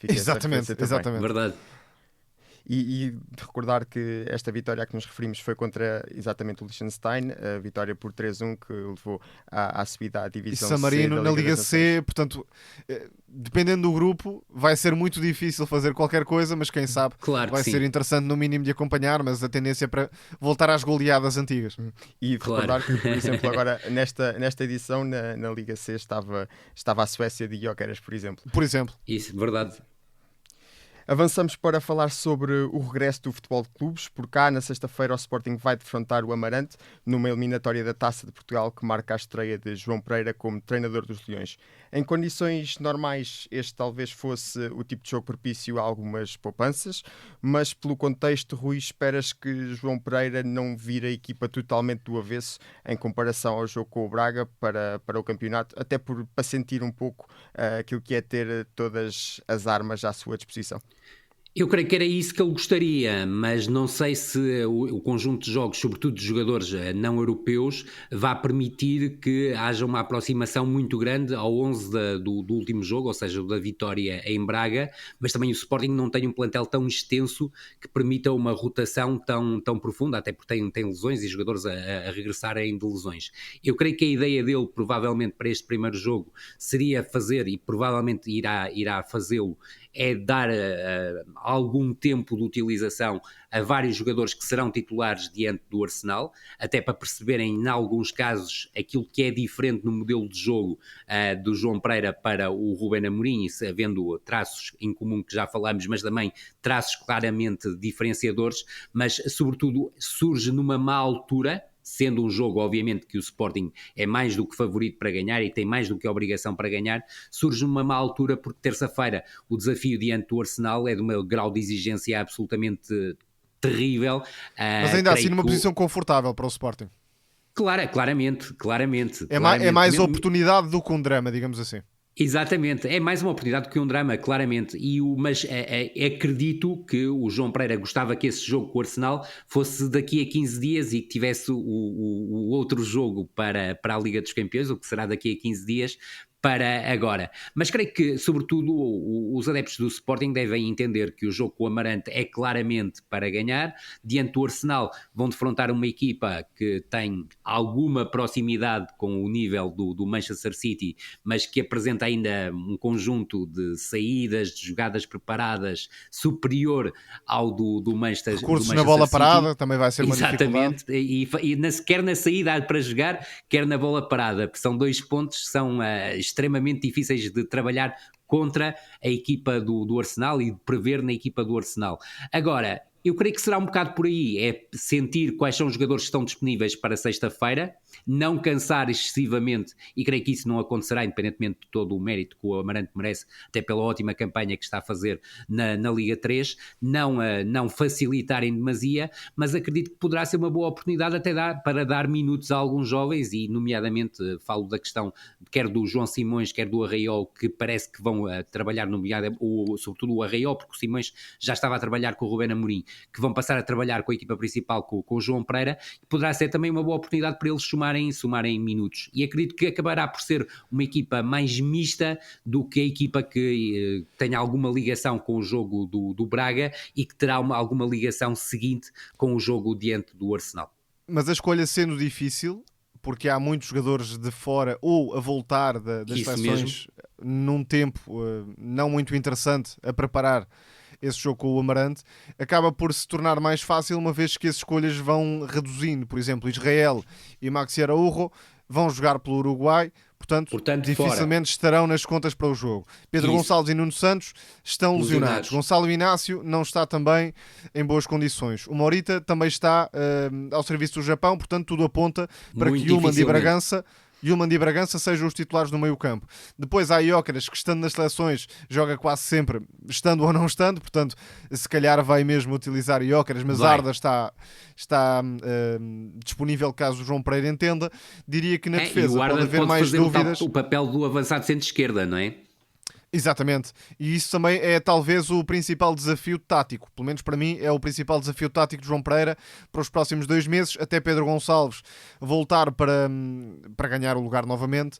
Exatamente. Verdade. E de recordar que esta vitória a que nos referimos foi contra exatamente o Liechtenstein, a vitória por 3-1 que levou à subida à divisão C. E San Marino na Liga C, portanto, dependendo do grupo, vai ser muito difícil fazer qualquer coisa, mas quem sabe vai ser interessante no mínimo de acompanhar, mas a tendência é para voltar às goleadas antigas. E de recordar que, por exemplo, agora nesta edição na Liga C estava a Suécia de Gyökeres, por exemplo. Isso, verdade. Avançamos para falar sobre o regresso do futebol de clubes. Por cá, na sexta-feira, o Sporting vai defrontar o Amarante numa eliminatória da Taça de Portugal que marca a estreia de João Pereira como treinador dos Leões. Em condições normais, este talvez fosse o tipo de jogo propício a algumas poupanças, mas pelo contexto, Rui, esperas que João Pereira não vire a equipa totalmente do avesso em comparação ao jogo com o Braga para o campeonato, até para sentir um pouco aquilo que é ter todas as armas à sua disposição? Eu creio que era isso que ele gostaria, mas não sei se o conjunto de jogos, sobretudo de jogadores não europeus, vai permitir que haja uma aproximação muito grande ao 11 do último jogo, ou seja, da vitória em Braga, mas também o Sporting não tem um plantel tão extenso que permita uma rotação tão profunda, até porque tem lesões e jogadores a regressarem de lesões. Eu creio que a ideia dele, provavelmente, para este primeiro jogo, seria fazer, e provavelmente irá fazê-lo, é dar algum tempo de utilização a vários jogadores que serão titulares diante do Arsenal, até para perceberem, em alguns casos, aquilo que é diferente no modelo de jogo do João Pereira para o Ruben Amorim, havendo traços em comum que já falámos, mas também traços claramente diferenciadores, mas sobretudo surge numa má altura, sendo um jogo, obviamente, que o Sporting é mais do que favorito para ganhar e tem mais do que obrigação para ganhar, surge numa má altura porque terça-feira o desafio diante do Arsenal é de um grau de exigência absolutamente terrível. Mas ainda assim numa posição confortável para o Sporting. Claramente. É mais oportunidade do que um drama, digamos assim. Exatamente, é mais uma oportunidade que um drama, claramente, mas acredito que o João Pereira gostava que esse jogo com o Arsenal fosse daqui a 15 dias e que tivesse o outro jogo para a Liga dos Campeões, o que será daqui a 15 dias, para agora. Mas creio que, sobretudo, os adeptos do Sporting devem entender que o jogo com o Amarante é claramente para ganhar. Diante do Arsenal vão defrontar uma equipa que tem alguma proximidade com o nível do Manchester City, mas que apresenta ainda um conjunto de saídas, de jogadas preparadas superior ao do Manchester City. Recursos na bola parada também vai ser uma Exatamente. dificuldade. Quer na saída para jogar, quer na bola parada, porque são 2 pontos que são extremamente difíceis de trabalhar contra a equipa do Arsenal e de prever na equipa do Arsenal. Agora, eu creio que será um bocado por aí, é sentir quais são os jogadores que estão disponíveis para sexta-feira, não cansar excessivamente, e creio que isso não acontecerá, independentemente de todo o mérito que o Amarante merece, até pela ótima campanha que está a fazer na Liga 3, não facilitar em demasia, mas acredito que poderá ser uma boa oportunidade até para dar minutos a alguns jovens, e nomeadamente falo da questão quer do João Simões, quer do Arraiol, que parece que vão trabalhar, sobretudo o Arraiol, porque o Simões já estava a trabalhar com o Rubén Amorim, que vão passar a trabalhar com a equipa principal, com o João Pereira, e poderá ser também uma boa oportunidade para eles somarem minutos. E acredito que acabará por ser uma equipa mais mista do que a equipa que tenha alguma ligação com o jogo do Braga e que terá alguma ligação seguinte com o jogo diante do Arsenal. Mas a escolha sendo difícil, porque há muitos jogadores de fora ou a voltar das seleções num tempo não muito interessante a preparar esse jogo com o Amarante, acaba por se tornar mais fácil, uma vez que as escolhas vão reduzindo. Por exemplo, Israel e Maxi Araújo vão jogar pelo Uruguai, portanto dificilmente estarão nas contas para o jogo. Pedro Gonçalves e Nuno Santos estão lesionados. Gonçalo Inácio não está também em boas condições. O Morita também está ao serviço do Japão, portanto tudo aponta para que Yulman e Bragança sejam os titulares do meio campo. Depois há Gyökeres, que estando nas seleções joga quase sempre, estando ou não estando, portanto se calhar vai mesmo utilizar Gyökeres, mas Arda está disponível caso o João Pereira entenda. Diria que na defesa pode haver mais dúvidas. O papel do avançado centro-esquerda, não é? Exatamente, e isso também é talvez o principal desafio tático, pelo menos para mim é o principal desafio tático de João Pereira para os próximos 2 meses, até Pedro Gonçalves voltar para ganhar o lugar novamente.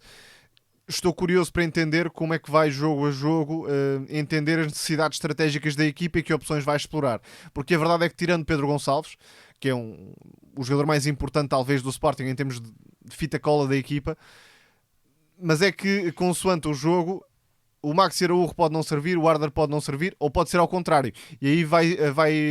Estou curioso para entender como é que vai jogo a jogo, entender as necessidades estratégicas da equipa e que opções vai explorar, porque a verdade é que tirando Pedro Gonçalves, que é o jogador mais importante talvez do Sporting em termos de fita cola da equipa, mas é que consoante o jogo o Maxi Araújo pode não servir, o Arda pode não servir, ou pode ser ao contrário. E aí vai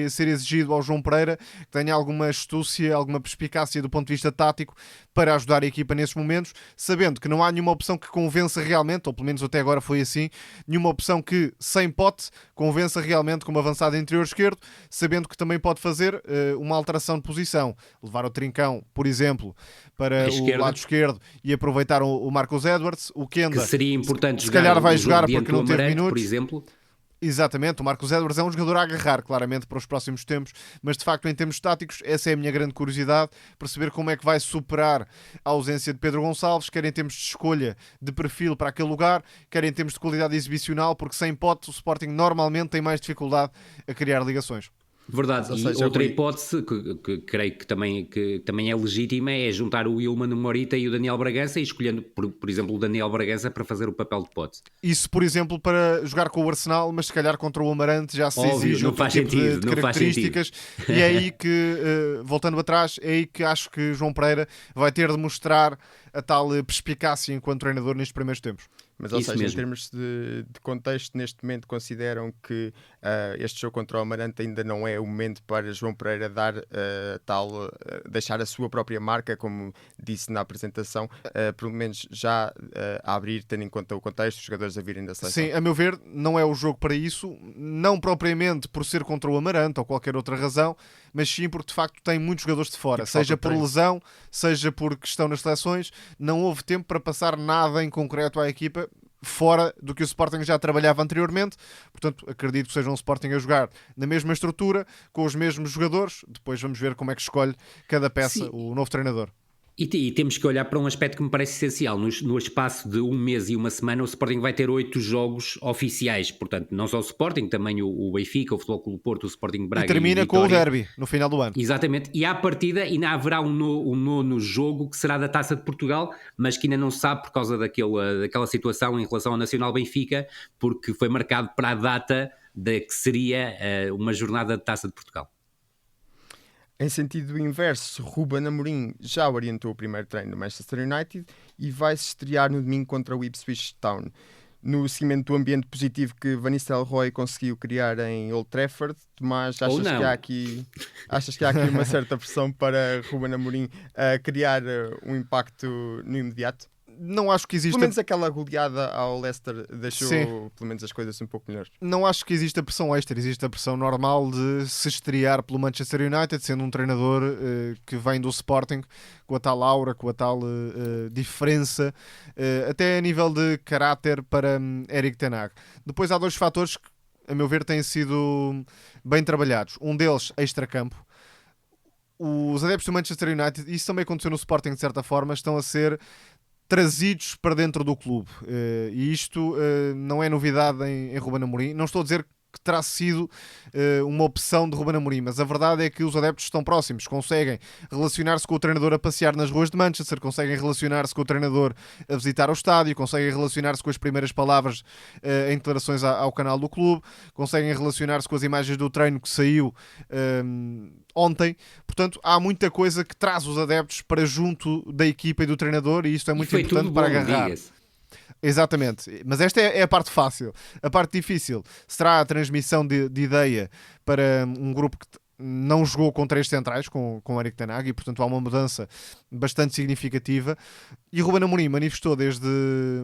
ser exigido ao João Pereira que tenha alguma astúcia, alguma perspicácia do ponto de vista tático para ajudar a equipa nesses momentos, sabendo que não há nenhuma opção que convença realmente, ou pelo menos até agora foi assim, nenhuma opção que, sem pote, convença realmente como avançado interior esquerdo, sabendo que também pode fazer uma alteração de posição. Levar o Trincão, por exemplo, para o lado esquerdo e aproveitar o Marcus Edwards. O Kenda, que seria importante se calhar vai jogar porque não teve Amarante, minutos. por exemplo. Exatamente, o Marcus Edwards é um jogador a agarrar claramente para os próximos tempos, mas de facto em termos táticos essa é a minha grande curiosidade, perceber como é que vai superar a ausência de Pedro Gonçalves, quer em termos de escolha de perfil para aquele lugar, quer em termos de qualidade exibicional, porque sem pote o Sporting normalmente tem mais dificuldade a criar ligações. Verdade, e outra hipótese que creio que também é legítima é juntar o Yulman, o Morita e o Daniel Bragança e escolhendo, por exemplo, o Daniel Bragança para fazer o papel de pote. Isso, por exemplo, para jogar com o Arsenal, mas se calhar contra o Amarante já se exige outro tipo de características. E é aí que, voltando atrás, é aí que acho que João Pereira vai ter de mostrar a tal perspicácia enquanto treinador nestes primeiros tempos. Mas, ou Isso seja, mesmo. em termos de contexto, neste momento consideram que este jogo contra o Amarante ainda não é o momento para João Pereira dar deixar a sua própria marca, como disse na apresentação, pelo menos já a abrir, tendo em conta o contexto, os jogadores a virem da seleção. Sim, a meu ver, não é o jogo para isso, não propriamente por ser contra o Amarante ou qualquer outra razão, mas sim porque de facto tem muitos jogadores de fora, seja por lesão, seja por questão nas seleções, não houve tempo para passar nada em concreto à equipa, fora do que o Sporting já trabalhava anteriormente, portanto acredito que seja um Sporting a jogar na mesma estrutura, com os mesmos jogadores, depois vamos ver como é que escolhe cada peça. Sim. O novo treinador. E temos que olhar para um aspecto que me parece essencial. No espaço de um mês e uma semana, o Sporting vai ter 8 jogos oficiais. Portanto, não só o Sporting, também o Benfica, o Futebol Clube do Porto, o Sporting Braga e termina com o derby no final do ano. Exatamente. E à partida ainda haverá um nono jogo que será da Taça de Portugal, mas que ainda não se sabe por causa daquela situação em relação ao Nacional Benfica, porque foi marcado para a data de que seria uma jornada de Taça de Portugal. Em sentido inverso, Ruben Amorim já orientou o primeiro treino do Manchester United e vai se estrear no domingo contra o Ipswich Town. No seguimento do ambiente positivo que Van Nistelrooy conseguiu criar em Old Trafford, Tomás, achas que há aqui uma certa pressão para Ruben Amorim criar um impacto no imediato? Não acho que exista... Pelo menos aquela goleada ao Leicester deixou Sim. pelo menos as coisas um pouco melhores. Não acho que exista pressão extra, existe a pressão normal de se estrear pelo Manchester United, sendo um treinador que vem do Sporting, com a tal aura, com a tal diferença, até a nível de caráter para Erik ten Hag. Depois há 2 fatores que, a meu ver, têm sido bem trabalhados. Um deles, extracampo. Os adeptos do Manchester United, isso também aconteceu no Sporting de certa forma, estão a ser trazidos para dentro do clube, e isto não é novidade em Ruben Amorim. Não estou a dizer que terá sido uma opção de Ruben Amorim, mas a verdade é que os adeptos estão próximos, conseguem relacionar-se com o treinador a passear nas ruas de Manchester, conseguem relacionar-se com o treinador a visitar o estádio, conseguem relacionar-se com as primeiras palavras em declarações ao canal do clube, conseguem relacionar-se com as imagens do treino que saiu ontem. Portanto, há muita coisa que traz os adeptos para junto da equipa e do treinador, e isto é muito importante para agarrar. Exatamente, mas esta é a parte fácil. A parte difícil será a transmissão de ideia para um grupo que não jogou com 3 centrais, com Erik ten Hag, e portanto há uma mudança bastante significativa. E Ruben Amorim manifestou desde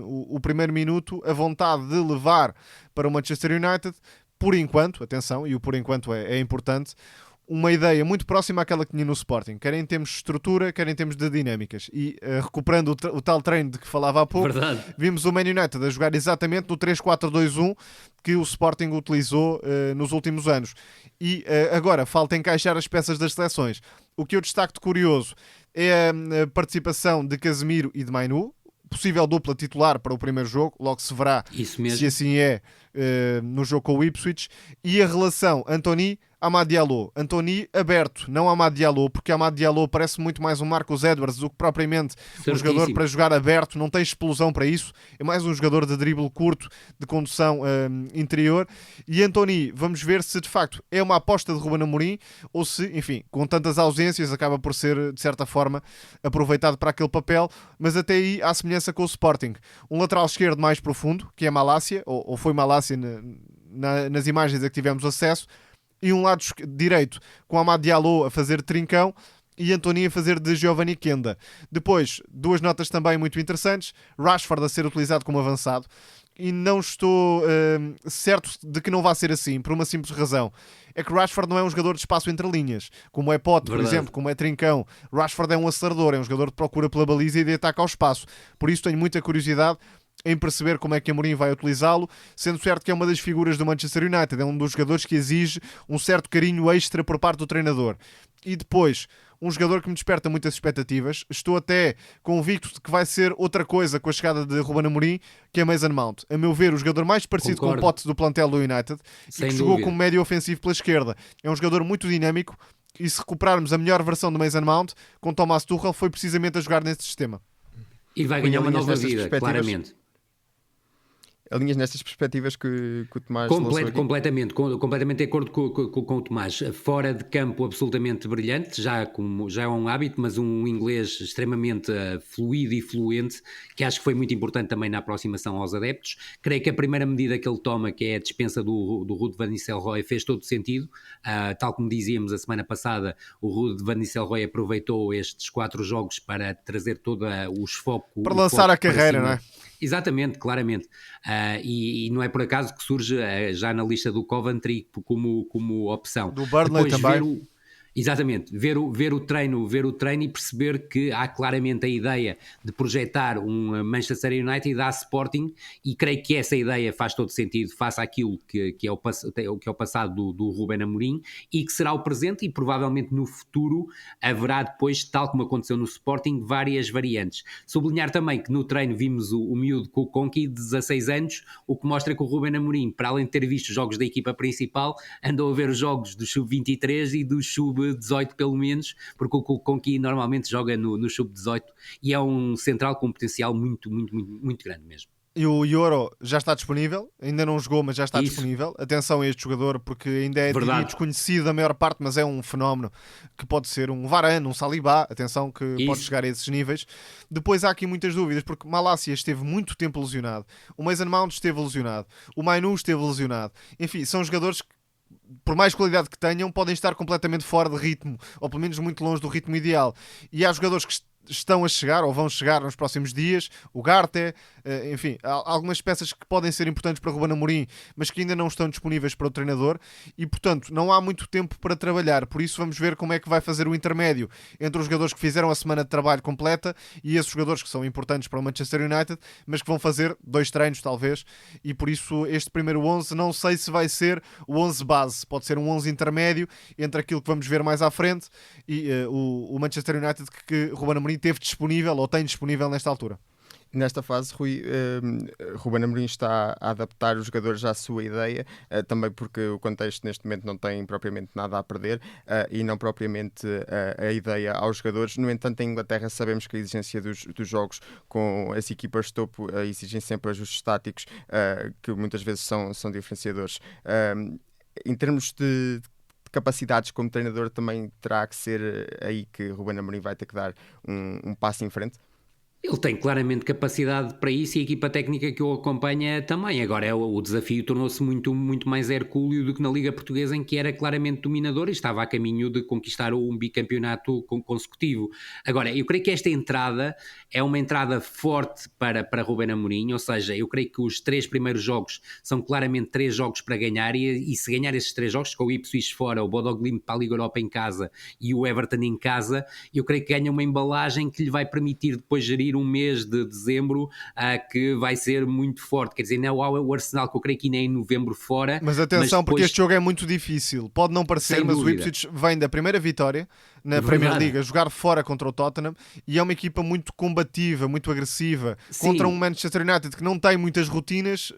o primeiro minuto a vontade de levar para o Manchester United, por enquanto, atenção, e o por enquanto é importante, uma ideia muito próxima àquela que tinha no Sporting, quer em termos de estrutura, quer em termos de dinâmicas. E recuperando o tal treino de que falava há pouco, vimos o Man United a jogar exatamente no 3-4-2-1 que o Sporting utilizou nos últimos anos. E agora falta encaixar as peças das seleções. O que eu destaco de curioso é a participação de Casemiro e de Mainoo, possível dupla titular para o primeiro jogo, logo se verá se assim é no jogo com o Ipswich, e a relação Antony-Amad Diallo. Antony aberto, não Amad Diallo, porque Amad Diallo parece muito mais um Marcus Edwards do que propriamente um jogador para jogar aberto, não tem explosão para isso, é mais um jogador de drible curto, de condução interior. E Antony, vamos ver se de facto é uma aposta de Ruben Amorim ou se, enfim, com tantas ausências acaba por ser de certa forma aproveitado para aquele papel. Mas até aí há semelhança com o Sporting, um lateral esquerdo mais profundo, que é Malásia, ou foi Malásia nas imagens a que tivemos acesso, e um lado direito com Amad Diallo a fazer trincão e Antony a fazer de Giovanni Kenda. Depois, 2 notas também muito interessantes: Rashford a ser utilizado como avançado, e não estou certo de que não vai ser assim, por uma simples razão. É que Rashford não é um jogador de espaço entre linhas, como é Pote, por exemplo, como é Trincão. Rashford é um acelerador, é um jogador que procura pela baliza e de ataque ao espaço. Por isso tenho muita curiosidade em perceber como é que Amorim vai utilizá-lo, sendo certo que é uma das figuras do Manchester United, é um dos jogadores que exige um certo carinho extra por parte do treinador. E depois, um jogador que me desperta muitas expectativas, estou até convicto de que vai ser outra coisa com a chegada de Ruben Amorim, que é Mason Mount. A meu ver, o jogador mais parecido com o Pote do plantel do United, e que jogou como médio ofensivo pela esquerda. É um jogador muito dinâmico, e se recuperarmos a melhor versão do Mason Mount, com Thomas Tuchel, foi precisamente a jogar nesse sistema. E vai ganhar uma nova vida, claramente. Alinhas nestas perspectivas que o Tomás lançou aqui? Completamente de acordo com o Tomás. Fora de campo absolutamente brilhante, já é um hábito, mas um inglês extremamente fluido e fluente, que acho que foi muito importante também na aproximação aos adeptos. Creio que a primeira medida que ele toma, que é a dispensa do Ruud van Nistelrooy, fez todo sentido. Tal como dizíamos a semana passada, o Ruud van Nistelrooy aproveitou estes 4 jogos para trazer todo o foco... Para lançar a carreira, não é? Exatamente, claramente. E não é por acaso que surge já na lista do Coventry como opção. Do Burnley também. Exatamente, ver o treino e perceber que há claramente a ideia de projetar um Manchester United à Sporting, e creio que essa ideia faz todo sentido face àquilo que é o passado do Ruben Amorim e que será o presente, e provavelmente no futuro haverá depois, tal como aconteceu no Sporting, várias variantes. Sublinhar também que no treino vimos o miúdo com o Conqui de 16 anos, o que mostra que o Ruben Amorim, para além de ter visto os jogos da equipa principal, andou a ver os jogos do Sub-23 e do Sub-18 pelo menos, porque o Conqui normalmente joga no Sub-18 e é um central com um potencial muito, muito, muito, muito grande mesmo. E o Yoro já está disponível, ainda não jogou, mas já está Isso. disponível. Atenção a este jogador, porque ainda é desconhecido a maior parte, mas é um fenómeno que pode ser um Varane, um Saliba. Atenção que pode chegar a esses níveis. Depois há aqui muitas dúvidas, porque Malacia esteve muito tempo lesionado, o Mason Mount esteve lesionado, o Mainu esteve lesionado. Enfim, são jogadores que, por mais qualidade que tenham, podem estar completamente fora de ritmo, ou pelo menos muito longe do ritmo ideal. E há jogadores que estão a chegar, ou vão chegar nos próximos dias, o Garte, enfim, há algumas peças que podem ser importantes para Ruben Amorim, mas que ainda não estão disponíveis para o treinador, e portanto não há muito tempo para trabalhar. Por isso vamos ver como é que vai fazer o intermédio entre os jogadores que fizeram a semana de trabalho completa e esses jogadores que são importantes para o Manchester United, mas que vão fazer 2 treinos talvez, e por isso este primeiro 11 não sei se vai ser o 11 base, pode ser um 11 intermédio entre aquilo que vamos ver mais à frente e o Manchester United que Ruben Amorim teve disponível ou tem disponível nesta altura. Nesta fase, Rui, Ruben Amorim está a adaptar os jogadores à sua ideia, também porque o contexto neste momento não tem propriamente nada a perder e não propriamente a ideia aos jogadores. No entanto, em Inglaterra sabemos que a exigência dos jogos com as equipas de topo exigem sempre ajustes táticos que muitas vezes são diferenciadores. Em termos de capacidades como treinador, também terá que ser aí que Ruben Amorim vai ter que dar um passo em frente? Ele tem claramente capacidade para isso e a equipa técnica que o acompanha também. Agora o desafio tornou-se muito, muito mais hercúleo do que na Liga Portuguesa, em que era claramente dominador e estava a caminho de conquistar um bicampeonato consecutivo. Agora, eu creio que esta entrada é uma entrada forte para Ruben Amorim, ou seja, eu creio que os 3 primeiros jogos são claramente 3 jogos para ganhar e se ganhar esses 3 jogos, com o Ipswich fora, o Bodo Glimt para a Liga Europa em casa e o Everton em casa, eu creio que ganha uma embalagem que lhe vai permitir depois gerir um mês de dezembro que vai ser muito forte. Quer dizer, não há o Arsenal, que eu creio que nem em novembro fora. Mas atenção, depois, porque este jogo é muito difícil. Pode não parecer, mas dúvida. O Ipswich vem da primeira vitória na Premier League, a jogar fora contra o Tottenham, e é uma equipa muito combativa, muito agressiva, contra um Manchester United que não tem muitas rotinas.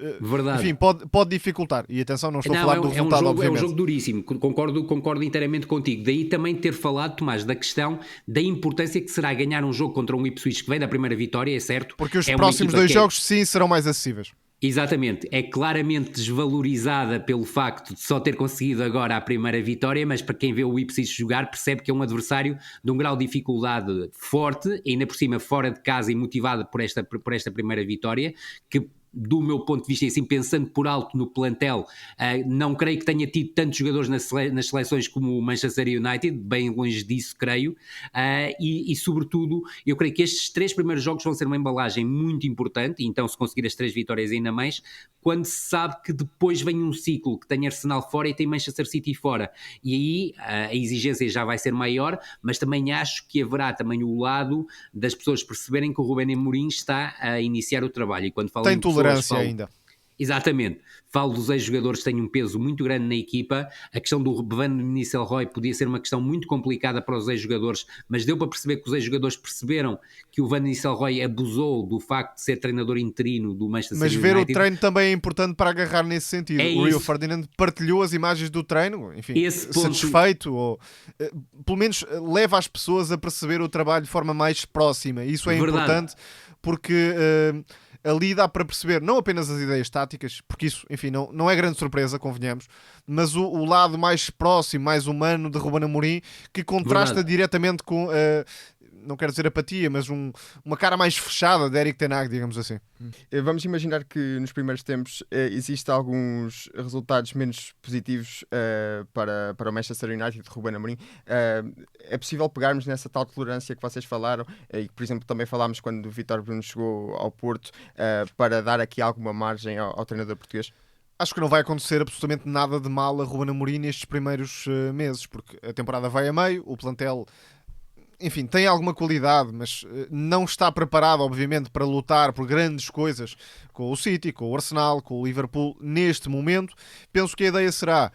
Enfim, pode dificultar. E atenção, não estou a falar do resultado, obviamente. É um jogo duríssimo, concordo inteiramente contigo. Daí também ter falado, Tomás, da questão da importância que será ganhar um jogo contra um Ipswich que vem da primeira vitória, é certo? Porque os próximos 2 jogos, sim, serão mais acessíveis. Exatamente, é claramente desvalorizada pelo facto de só ter conseguido agora a primeira vitória, mas para quem vê o Ipswich jogar percebe que é um adversário de um grau de dificuldade forte, ainda por cima fora de casa e motivado por esta primeira vitória, que do meu ponto de vista, assim, pensando por alto no plantel, não creio que tenha tido tantos jogadores nas seleções como o Manchester United, bem longe disso, creio, e sobretudo, eu creio que estes 3 primeiros jogos vão ser uma embalagem muito importante, e então se conseguir as 3 vitórias ainda mais, quando se sabe que depois vem um ciclo, que tem Arsenal fora e tem Manchester City fora, e aí a exigência já vai ser maior, mas também acho que haverá também o lado das pessoas perceberem que o Ruben Amorim está a iniciar o trabalho, e quando falo tem tolerância ainda. Exatamente. Falo dos ex-jogadores que têm um peso muito grande na equipa. A questão do Van Nistelrooy podia ser uma questão muito complicada para os ex-jogadores, mas deu para perceber que os ex-jogadores perceberam que o Van Nistelrooy abusou do facto de ser treinador interino do Manchester United. Mas ver o treino também é importante para agarrar nesse sentido. O Rio Ferdinand partilhou as imagens do treino, enfim, satisfeito, ou pelo menos leva as pessoas a perceber o trabalho de forma mais próxima. Isso é importante porque ali dá para perceber não apenas as ideias táticas, porque isso, enfim, não é grande surpresa, convenhamos, mas o lado mais próximo, mais humano de Ruben Amorim, que contrasta diretamente com, não quero dizer apatia, mas uma cara mais fechada de Erik ten Hag, digamos assim. Vamos imaginar que nos primeiros tempos existem alguns resultados menos positivos para o Manchester United de Ruben Amorim. É possível pegarmos nessa tal tolerância que vocês falaram e que, por exemplo, também falámos quando o Vítor Bruno chegou ao Porto, para dar aqui alguma margem ao treinador português? Acho que não vai acontecer absolutamente nada de mal a Ruben Amorim nestes primeiros meses, porque a temporada vai a meio, o plantel, enfim, tem alguma qualidade, mas não está preparado, obviamente, para lutar por grandes coisas com o City, com o Arsenal, com o Liverpool neste momento. Penso que a ideia será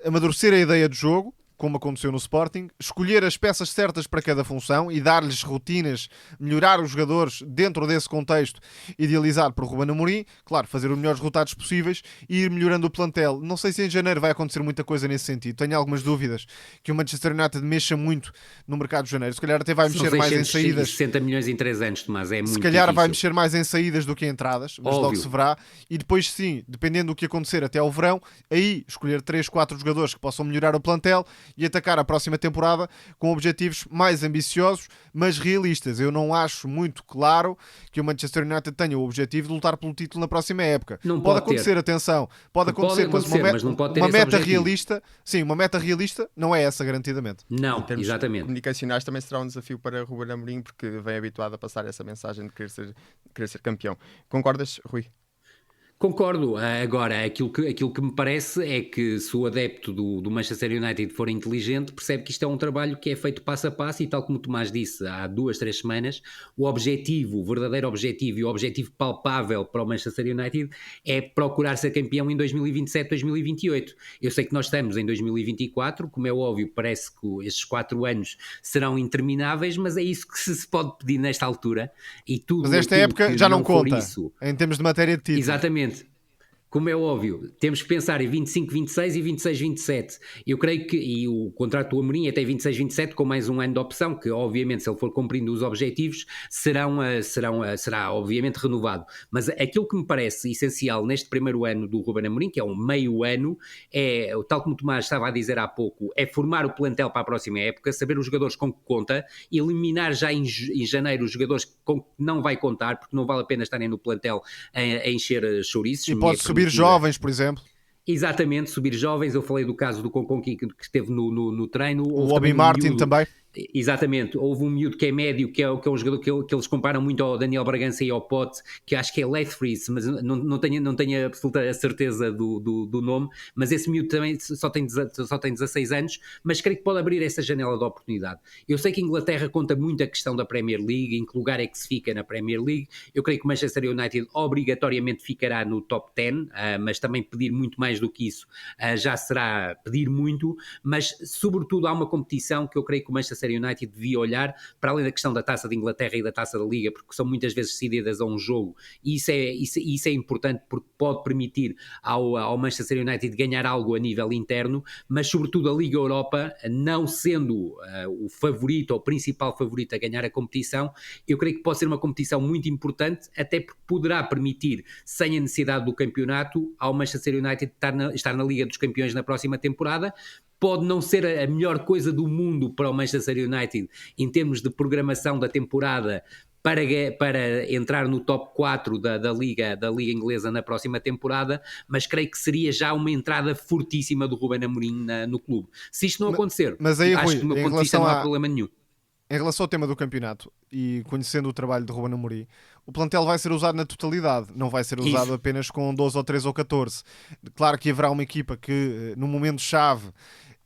amadurecer a ideia de jogo, como aconteceu no Sporting, escolher as peças certas para cada função e dar-lhes rotinas, melhorar os jogadores dentro desse contexto idealizado por Ruben Amorim, claro, fazer os melhores resultados possíveis e ir melhorando o plantel. Não sei se em janeiro vai acontecer muita coisa nesse sentido, tenho algumas dúvidas que o Manchester United mexa muito no mercado de janeiro, se calhar até vai mexer mais em saídas. 60 milhões em 3 anos, Tomás, é muito se calhar difícil. Vai mexer mais em saídas do que em entradas, mas logo se verá, e depois sim, dependendo do que acontecer até ao verão, aí escolher 3, 4 jogadores que possam melhorar o plantel e atacar a próxima temporada com objetivos mais ambiciosos, mas realistas. Eu não acho muito claro que o Manchester United tenha o objetivo de lutar pelo título na próxima época. Não pode acontecer, atenção, pode acontecer, mas não pode ter uma meta objetivo. Realista, sim, uma meta realista não é essa garantidamente. Não, exatamente. Comunicacionais também será um desafio para Ruben Amorim, porque vem habituado a passar essa mensagem de querer ser campeão. Concordas, Rui? Concordo. Agora, aquilo que me parece é que se o adepto do Manchester United for inteligente, percebe que isto é um trabalho que é feito passo a passo e, tal como o Tomás disse há 2, 3 semanas, o verdadeiro objetivo e o objetivo palpável para o Manchester United é procurar ser campeão em 2027, 2028. Eu sei que nós estamos em 2024, como é óbvio, parece que estes 4 anos serão intermináveis, mas é isso que se pode pedir nesta altura. E tudo. Mas esta época já não conta, em termos de matéria de título. Exatamente. Como é óbvio, temos que pensar em 25, 26 e 26, 27. Eu creio que, e o contrato do Amorim é até 26, 27, com mais um ano de opção, que obviamente, se ele for cumprindo os objetivos, será obviamente renovado. Mas aquilo que me parece essencial neste primeiro ano do Ruben Amorim, que é um meio ano, é, tal como o Tomás estava a dizer há pouco, é formar o plantel para a próxima época, saber os jogadores com que conta, eliminar já em janeiro os jogadores com que não vai contar, porque não vale a pena estarem no plantel a encher chouriços. E pode subir jovens, por exemplo. Exatamente, subir jovens. Eu falei do caso do Conconqui que esteve no treino. O Bobby Martin também. Exatamente, houve um miúdo que é médio, que é um jogador que eles comparam muito ao Daniel Bragança e ao Pote, que acho que é Lethbridge, mas não tenho absoluta certeza do nome, mas esse miúdo também só tem 16 anos, mas creio que pode abrir essa janela de oportunidade. Eu sei que a Inglaterra conta muito a questão da Premier League, em que lugar é que se fica na Premier League. Eu creio que o Manchester United obrigatoriamente ficará no top 10, mas também pedir muito mais do que isso já será pedir muito, mas sobretudo há uma competição que eu creio que o Manchester United devia olhar, para além da questão da Taça de Inglaterra e da Taça da Liga, porque são muitas vezes decididas a um jogo, e isso é importante porque pode permitir ao Manchester United ganhar algo a nível interno, mas sobretudo a Liga Europa, não sendo o favorito ou o principal favorito a ganhar a competição, eu creio que pode ser uma competição muito importante, até porque poderá permitir, sem a necessidade do campeonato, ao Manchester United estar na Liga dos Campeões na próxima temporada. Pode não ser a melhor coisa do mundo para o Manchester United em termos de programação da temporada para entrar no top 4 da Liga Inglesa na próxima temporada, mas creio que seria já uma entrada fortíssima do Ruben Amorim no clube. Se isto não acontecer, mas aí, acho Rui, que no ponto de vista não há problema nenhum. Em relação ao tema do campeonato e conhecendo o trabalho de Ruben Amorim, o plantel vai ser usado na totalidade, não vai ser usado apenas com 12 ou 13 ou 14. Claro que haverá uma equipa que no momento-chave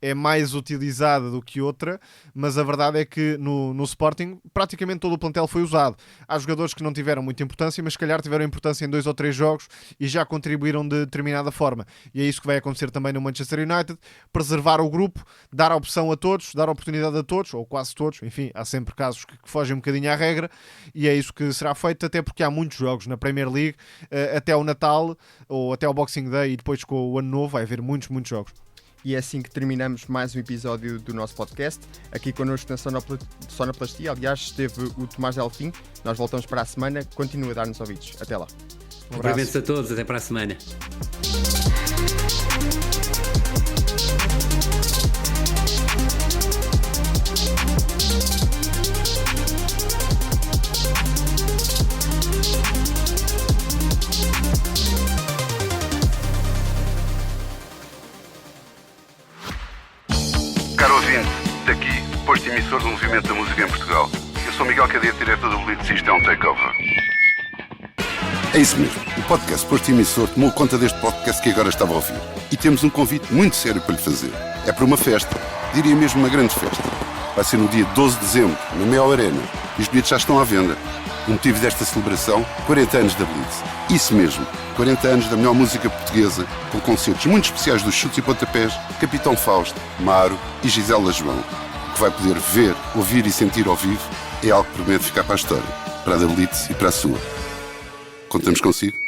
é mais utilizada do que outra, mas a verdade é que no Sporting praticamente todo o plantel foi usado. Há jogadores que não tiveram muita importância, mas se calhar tiveram importância em 2 ou 3 jogos e já contribuíram de determinada forma. E é isso que vai acontecer também no Manchester United, preservar o grupo, dar a opção a todos, dar a oportunidade a todos, ou quase todos, enfim, há sempre casos que fogem um bocadinho à regra, e é isso que será feito, até porque há muitos jogos na Premier League, até o Natal, ou até o Boxing Day, e depois com o Ano Novo vai haver muitos jogos. E é assim que terminamos mais um episódio do nosso podcast. Aqui connosco na Sonoplastia, aliás, esteve o Tomás Delfim. Nós voltamos para a semana. Continua a dar-nos ouvidos. Até lá. Cumprimentos a todos. Até para a semana. Caro ouvinte, daqui, posto emissor do movimento da música em Portugal. Eu sou Miguel Cadete, diretor do Blitz System Takeover. É isso mesmo. O podcast Posto Emissor tomou conta deste podcast que agora estava a ouvir. E temos um convite muito sério para lhe fazer. É para uma festa. Diria mesmo uma grande festa. Vai ser no dia 12 de dezembro, na Mel Arena. E os bilhetes já estão à venda. O motivo desta celebração, 40 anos da Blitz. Isso mesmo, 40 anos da melhor música portuguesa, com concertos muito especiais dos Chutes e Pontapés, Capitão Fausto, Maro e Gisela João. O que vai poder ver, ouvir e sentir ao vivo é algo que promete ficar para a história, para a da Blitz e para a sua. Contamos consigo?